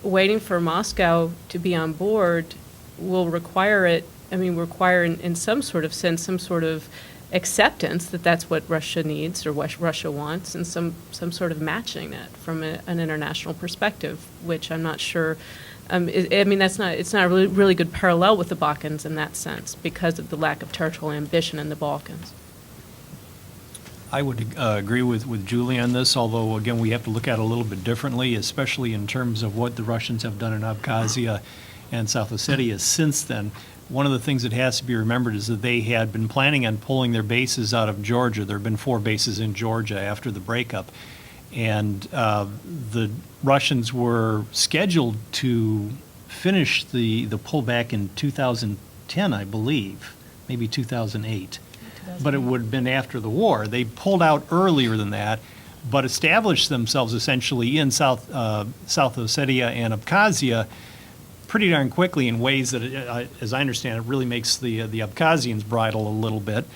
waiting for Moscow to be on board will require in some sort of sense, some sort of acceptance that that's what Russia needs or what Russia wants, and some sort of matching that from an international perspective, which I'm not sure. It's not a really good parallel with the Balkans in that sense because of the lack of territorial ambition in the Balkans. I would agree with Julie on this, although, again, we have to look at it a little bit differently, especially in terms of what the Russians have done in Abkhazia and South Ossetia since then. One of the things that has to be remembered is that they had been planning on pulling their bases out of Georgia. There have been 4 bases in Georgia after the breakup. And the Russians were scheduled to finish the pullback in 2010, I believe, maybe 2008. But it would have been after the war. They pulled out earlier than that, but established themselves essentially in South Ossetia and Abkhazia pretty darn quickly in ways that, as I understand it, really makes the Abkhazians bridle a little bit.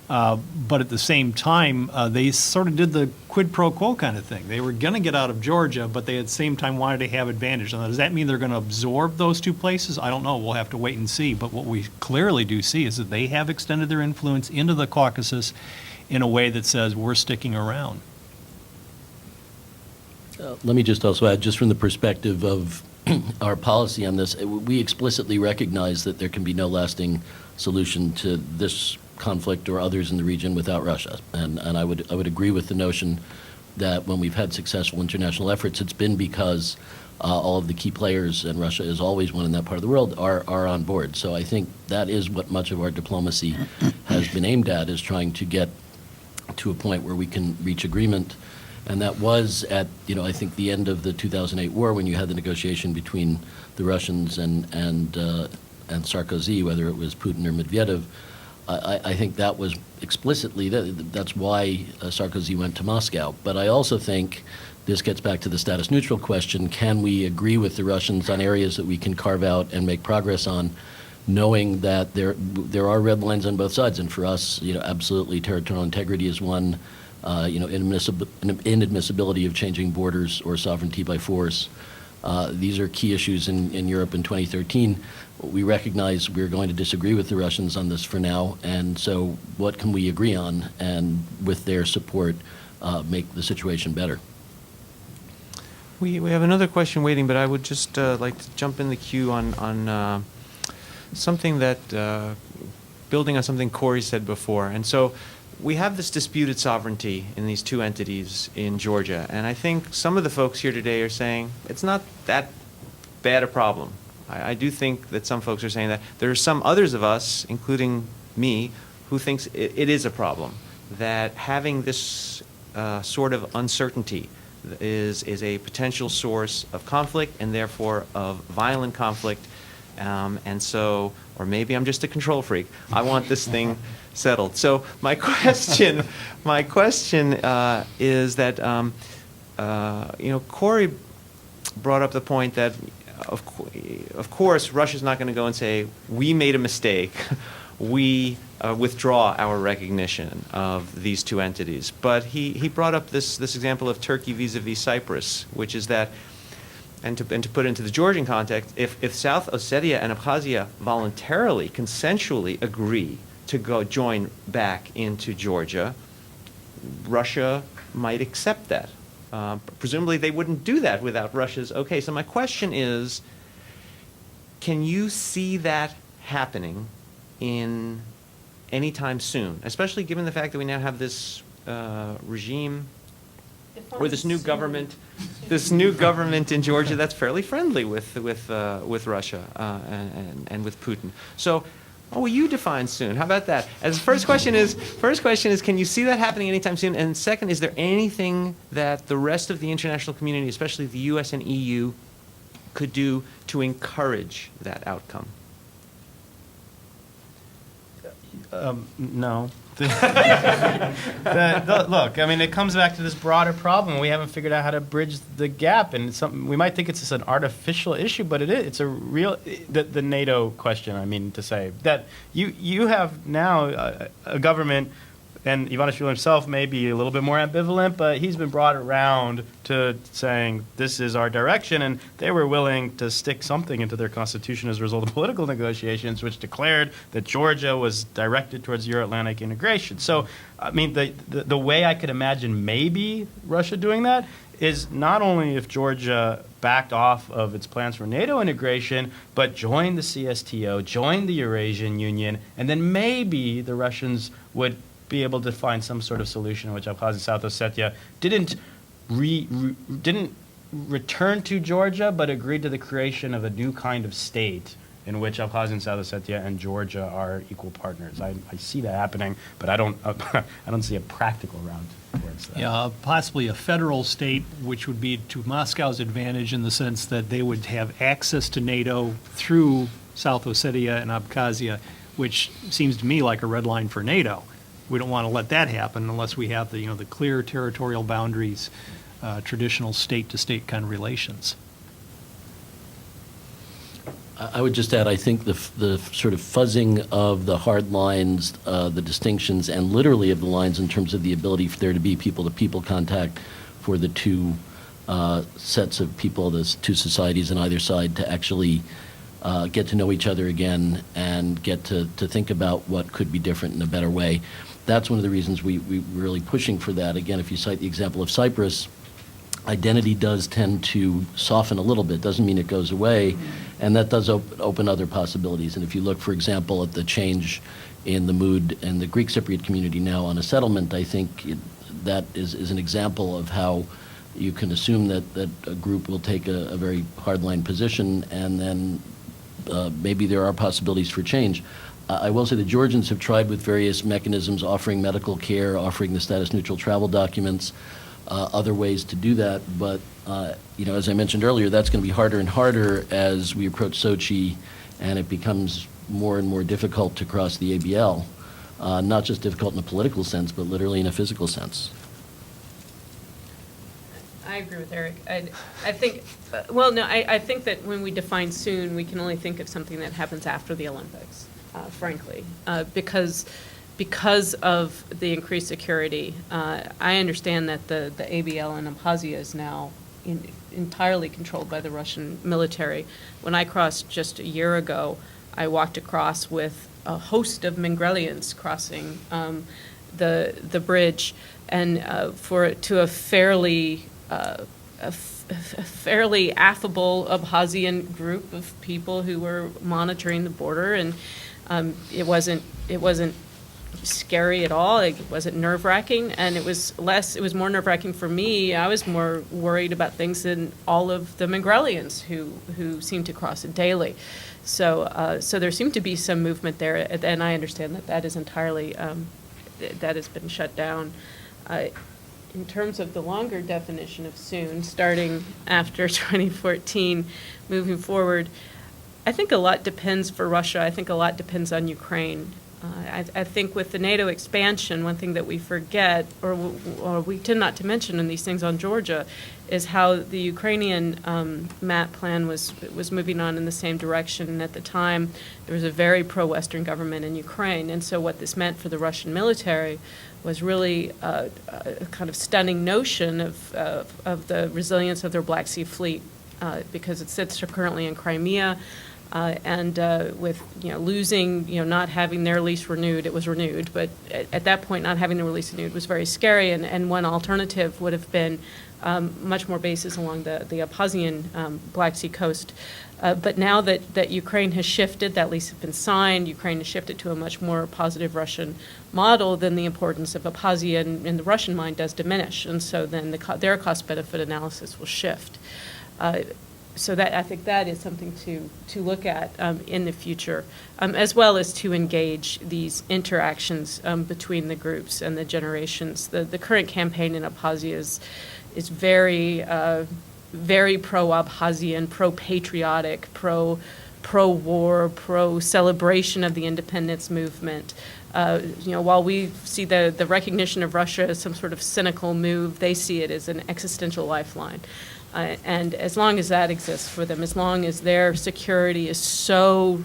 But at the same time, they sort of did the quid pro quo kind of thing. They were going to get out of Georgia, but they at the same time wanted to have advantage. Now, does that mean they're going to absorb those 2 places? I don't know. We'll have to wait and see. But what we clearly do see is that they have extended their influence into the Caucasus in a way that says we're sticking around. Let me just also add, just from the perspective of our policy on this, we explicitly recognize that there can be no lasting solution to this conflict or others in the region without Russia. And I would agree with the notion that when we've had successful international efforts, it's been because all of the key players, and Russia is always one in that part of the world, are on board. So I think that is what much of our diplomacy has been aimed at, is trying to get to a point where we can reach agreement. And that was at, I think the end of the 2008 war, when you had the negotiation between the Russians and Sarkozy, whether it was Putin or Medvedev. I think that was explicitly, that's why Sarkozy went to Moscow. But I also think this gets back to the status neutral question. Can we agree with the Russians on areas that we can carve out and make progress on, knowing that there are red lines on both sides? And for us, absolutely territorial integrity is one. Inadmissibility of changing borders or sovereignty by force. These are key issues in Europe in 2013. We recognize we're going to disagree with the Russians on this for now, and so what can we agree on, and with their support, make the situation better? We have another question waiting, but I would just like to jump in the queue on something that, building on something Cory said before. And so we have this disputed sovereignty in these 2 entities in Georgia, and I think some of the folks here today are saying it's not that bad a problem. I do think that some folks are saying that. There are some others of us, including me, who thinks it is a problem, that having this sort of uncertainty is a potential source of conflict and therefore of violent conflict. And so, or maybe I'm just a control freak. I want this thing settled. So my question is that, Cory brought up the point that, of course, Russia's not going to go and say, we made a mistake. We withdraw our recognition of these 2 entities. But he brought up this example of Turkey vis-a-vis Cyprus, which is that, and to put it into the Georgian context, if South Ossetia and Abkhazia voluntarily, consensually agree to join back into Georgia, Russia might accept that. Presumably they wouldn't do that without Russia's okay. So my question is, can you see that happening in any time soon, especially given the fact that we now have this regime or this new government in Georgia that's fairly friendly with Russia and with Putin. So, will you define soon? How about that? As first question is, can you see that happening anytime soon? And second, is there anything that the rest of the international community, especially the U.S. and EU, could do to encourage that outcome? No. Look, I mean, it comes back to this broader problem. We haven't figured out how to bridge the gap, and it's something we might think it's just an artificial issue, but it is. It's a real the NATO question. I mean to say that you have now a government, and Ivanishvili himself may be a little bit more ambivalent, but he's been brought around to saying this is our direction, and they were willing to stick something into their constitution as a result of political negotiations, which declared that Georgia was directed towards Euro-Atlantic integration. So, I mean, the way I could imagine maybe Russia doing that is not only if Georgia backed off of its plans for NATO integration, but joined the CSTO, joined the Eurasian Union, and then maybe the Russians would be able to find some sort of solution in which Abkhazia and South Ossetia didn't return to Georgia, but agreed to the creation of a new kind of state in which Abkhazia and South Ossetia and Georgia are equal partners. I see that happening, but I don't I don't see a practical route towards that. Yeah, possibly a federal state, which would be to Moscow's advantage in the sense that they would have access to NATO through South Ossetia and Abkhazia, which seems to me like a red line for NATO. We don't want to let that happen unless we have the clear territorial boundaries, traditional state-to-state kind of relations. I would just add, I think the sort of fuzzing of the hard lines, the distinctions, and literally of the lines in terms of the ability for there to be people-to-people contact for the two sets of people, the two societies on either side, to actually get to know each other again and get to think about what could be different in a better way. That's one of the reasons we're really pushing for that. Again, if you cite the example of Cyprus, identity does tend to soften a little bit. Doesn't mean it goes away, and that does open other possibilities. And if you look, for example, at the change in the mood in the Greek Cypriot community now on a settlement, I think that is an example of how you can assume that a group will take a very hardline position, and then maybe there are possibilities for change. I will say the Georgians have tried with various mechanisms, offering medical care, offering the status-neutral travel documents, other ways to do that. But, as I mentioned earlier, that's going to be harder and harder as we approach Sochi, and it becomes more and more difficult to cross the ABL, not just difficult in a political sense, but literally in a physical sense. I agree with Eric. I think, I think that when we define soon, we can only think of something that happens after the Olympics, frankly, because of the increased security. I understand that the ABL in Abkhazia is now entirely controlled by the Russian military. When I crossed just a year ago, I walked across with a host of Mingrelians crossing the bridge, and to a fairly affable Abkhazian group of people who were monitoring the border, and it wasn't scary at all. It wasn't nerve-wracking, and it was more nerve-wracking for me. I was more worried about things than all of the Mingrelians who seemed to cross it daily. So there seemed to be some movement there, and I understand that is entirely that has been shut down. In terms of the longer definition of soon, starting after 2014, moving forward, I think a lot depends for Russia. I think a lot depends on Ukraine. I think with the NATO expansion, one thing that we forget, or we tend not to mention in these things on Georgia, is how the Ukrainian MAP plan was moving on in the same direction. And at the time, there was a very pro-Western government in Ukraine. And so what this meant for the Russian military was really a kind of stunning notion of the resilience of their Black Sea fleet, because it sits currently in Crimea. And with losing, not having their lease renewed, it was renewed. But at that point, not having the lease renewed was very scary. And one alternative would have been much more bases along the Abkhazian Black Sea coast. But now that Ukraine has shifted, that lease has been signed, Ukraine has shifted to a much more positive Russian model, then the importance of Abkhazia in the Russian mind does diminish. And so then their cost-benefit analysis will shift. So that I think that is something to look at in the future, as well as to engage these interactions between the groups and the generations. The current campaign in Abkhazia is very, very pro-Abkhazian, pro-patriotic, pro-war, pro-celebration of the independence movement. While we see the recognition of Russia as some sort of cynical move, they see it as an existential lifeline. And as long as that exists for them, as long as their security is so,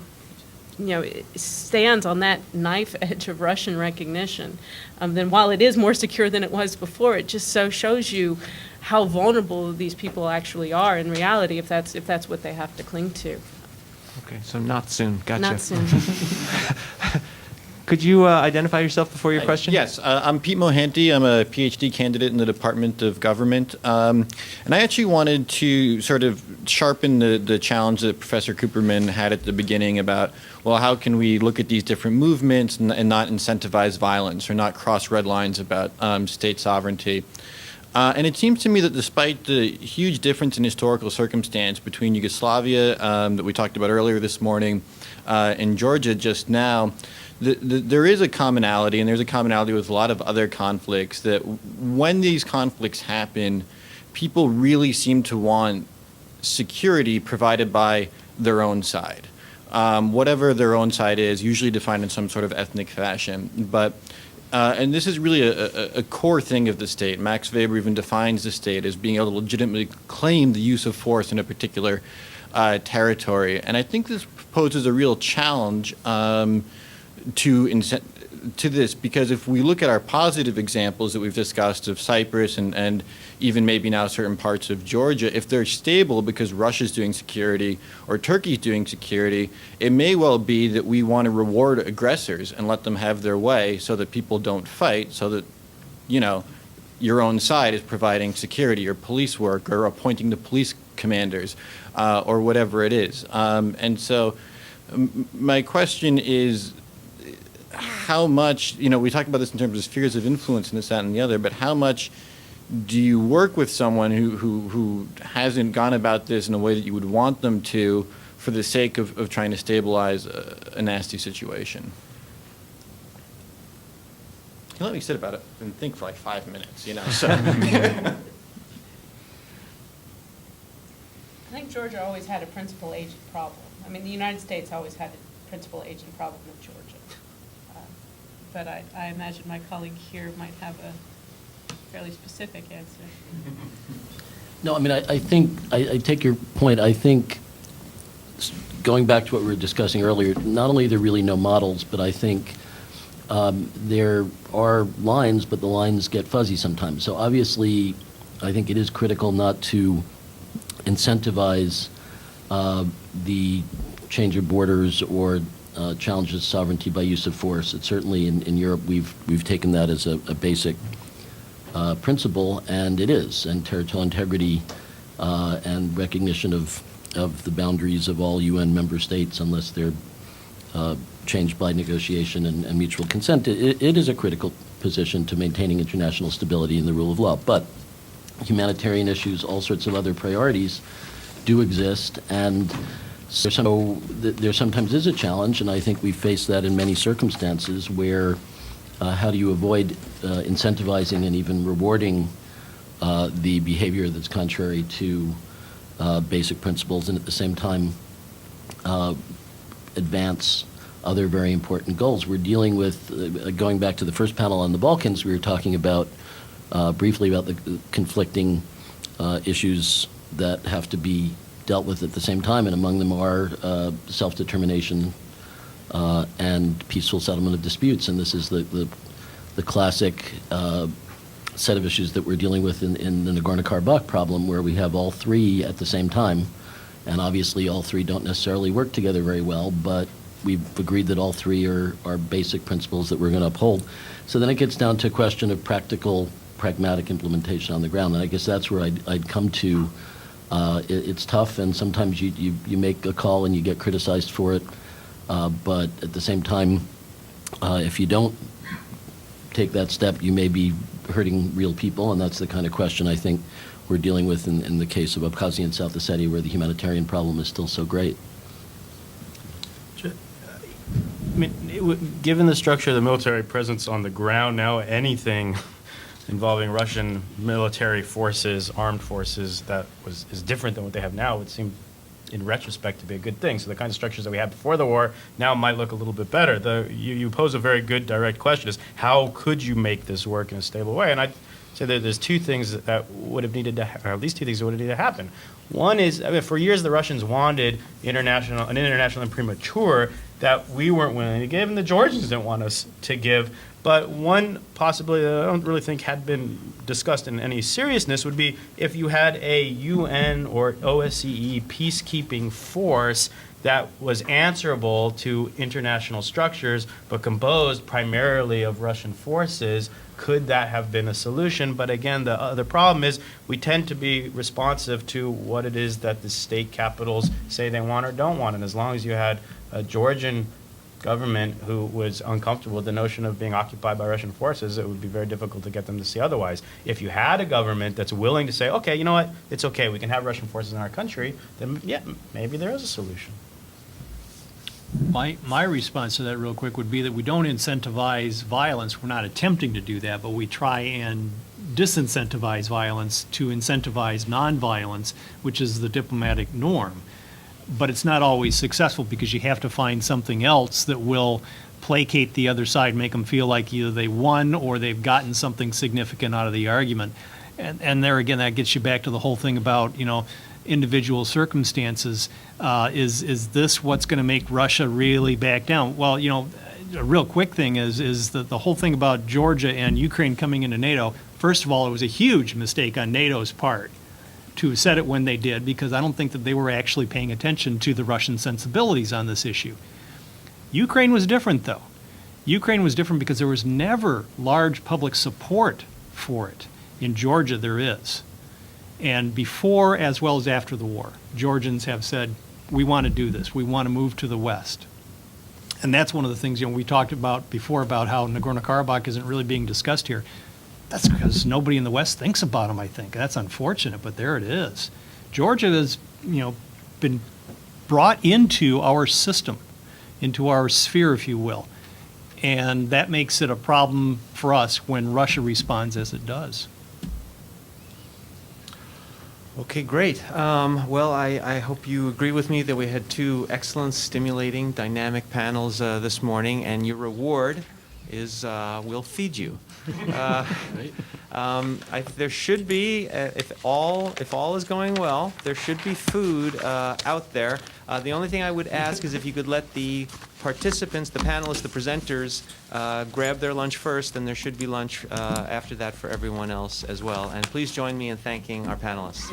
it stands on that knife edge of Russian recognition, then while it is more secure than it was before, it just so shows you how vulnerable these people actually are in reality if that's what they have to cling to. Okay, so not soon. Gotcha. Not soon. Could you identify yourself before your question? Yes, I'm Pete Mohanty. I'm a PhD candidate in the Department of Government. And I actually wanted to sort of sharpen the challenge that Professor Kuperman had at the beginning about, well, how can we look at these different movements and not incentivize violence or not cross red lines about state sovereignty. And it seems to me that despite the huge difference in historical circumstance between Yugoslavia that we talked about earlier this morning and Georgia just now, there is a commonality, and there's a commonality with a lot of other conflicts, that when these conflicts happen, people really seem to want security provided by their own side. Whatever their own side is, usually defined in some sort of ethnic fashion. But and this is really a core thing of the state. Max Weber even defines the state as being able to legitimately claim the use of force in a particular territory. And I think this poses a real challenge to this, because if we look at our positive examples that we've discussed of Cyprus and even maybe now certain parts of Georgia, if they're stable because Russia's doing security or Turkey's doing security, it may well be that we want to reward aggressors and let them have their way so that people don't fight, so that, your own side is providing security or police work or appointing the police commanders or whatever it is. And so my question is, how much, we talk about this in terms of spheres of influence and this, that, and the other, but how much do you work with someone who hasn't gone about this in a way that you would want them to for the sake of trying to stabilize a nasty situation? You let me sit about it and think for like 5 minutes, so. I think Georgia always had a principal agent problem. I mean, the United States always had a principal agent problem with Georgia. But I imagine my colleague here might have a fairly specific answer. No, I mean, I think, I take your point. I think, going back to what we were discussing earlier, not only are there really no models, but I think there are lines, but the lines get fuzzy sometimes. So obviously, I think it is critical not to incentivize the change of borders or challenges sovereignty by use of force. It's certainly in Europe we've taken that as a basic principle, and it is. And territorial integrity and recognition of the boundaries of all UN member states, unless they're changed by negotiation and mutual consent, it is a critical position to maintaining international stability and the rule of law. But humanitarian issues, all sorts of other priorities do exist, and so there sometimes is a challenge, and I think we face that in many circumstances where how do you avoid incentivizing and even rewarding the behavior that's contrary to basic principles, and at the same time advance other very important goals. We're dealing with, going back to the first panel on the Balkans, we were talking about briefly about the conflicting issues that have to be dealt with at the same time, and among them are self-determination and peaceful settlement of disputes. And this is the classic set of issues that we're dealing with in the Nagorno-Karabakh problem, where we have all three at the same time. And obviously all three don't necessarily work together very well, but we've agreed that all three are basic principles that we're going to uphold. So then it gets down to a question of pragmatic implementation on the ground. And I guess that's where I'd come to. It's tough, and sometimes you make a call and you get criticized for it. But at the same time, if you don't take that step, you may be hurting real people, and that's the kind of question I think we're dealing with in the case of Abkhazia and South Ossetia, where the humanitarian problem is still so great. I mean, given the structure of the military presence on the ground now, anything involving Russian military forces, armed forces, is different than what they have now, would seem in retrospect to be a good thing. So the kinds of structures that we had before the war now might look a little bit better. You pose a very good direct question: is how could you make this work in a stable way? And I'd say that there's two things that would have needed to, or at least two things that would have needed to happen. One is, I mean, for years the Russians wanted an international imprimatur that we weren't willing to give, and the Georgians didn't want us to give. But one possibility that I don't really think had been discussed in any seriousness would be if you had a UN or OSCE peacekeeping force that was answerable to international structures, but composed primarily of Russian forces. Could that have been a solution? But again, the other problem is we tend to be responsive to what it is that the state capitals say they want or don't want. And as long as you had a Georgian government who was uncomfortable with the notion of being occupied by Russian forces, it would be very difficult to get them to see otherwise. If you had a government that's willing to say, okay, you know what, it's okay, we can have Russian forces in our country, then yeah, maybe there is a solution. My response to that real quick would be that we don't incentivize violence. We're not attempting to do that, but we try and disincentivize violence to incentivize nonviolence, which is the diplomatic norm. But it's not always successful because you have to find something else that will placate the other side, make them feel like either they won or they've gotten something significant out of the argument. And there again, that gets you back to the whole thing about, individual circumstances. Is this what's going to make Russia really back down? Well, a real quick thing is that the whole thing about Georgia and Ukraine coming into NATO, first of all, it was a huge mistake on NATO's part to set it when they did, because I don't think that they were actually paying attention to the Russian sensibilities on this issue. Ukraine was different, though. Ukraine was different because there was never large public support for it. In Georgia, there is. And before as well as after the war, Georgians have said, we want to do this. We want to move to the West. And that's one of the things, we talked about before about how Nagorno-Karabakh isn't really being discussed here. That's because nobody in the West thinks about them, I think. That's unfortunate, but there it is. Georgia has, been brought into our system, into our sphere, if you will. And that makes it a problem for us when Russia responds as it does. Okay, great. Well, I hope you agree with me that we had two excellent, stimulating, dynamic panels this morning, and your reward is we'll feed you. There should be, if all is going well, there should be food out there. The only thing I would ask is if you could let the participants, the panelists, the presenters, grab their lunch first, and there should be lunch after that for everyone else as well. And please join me in thanking our panelists.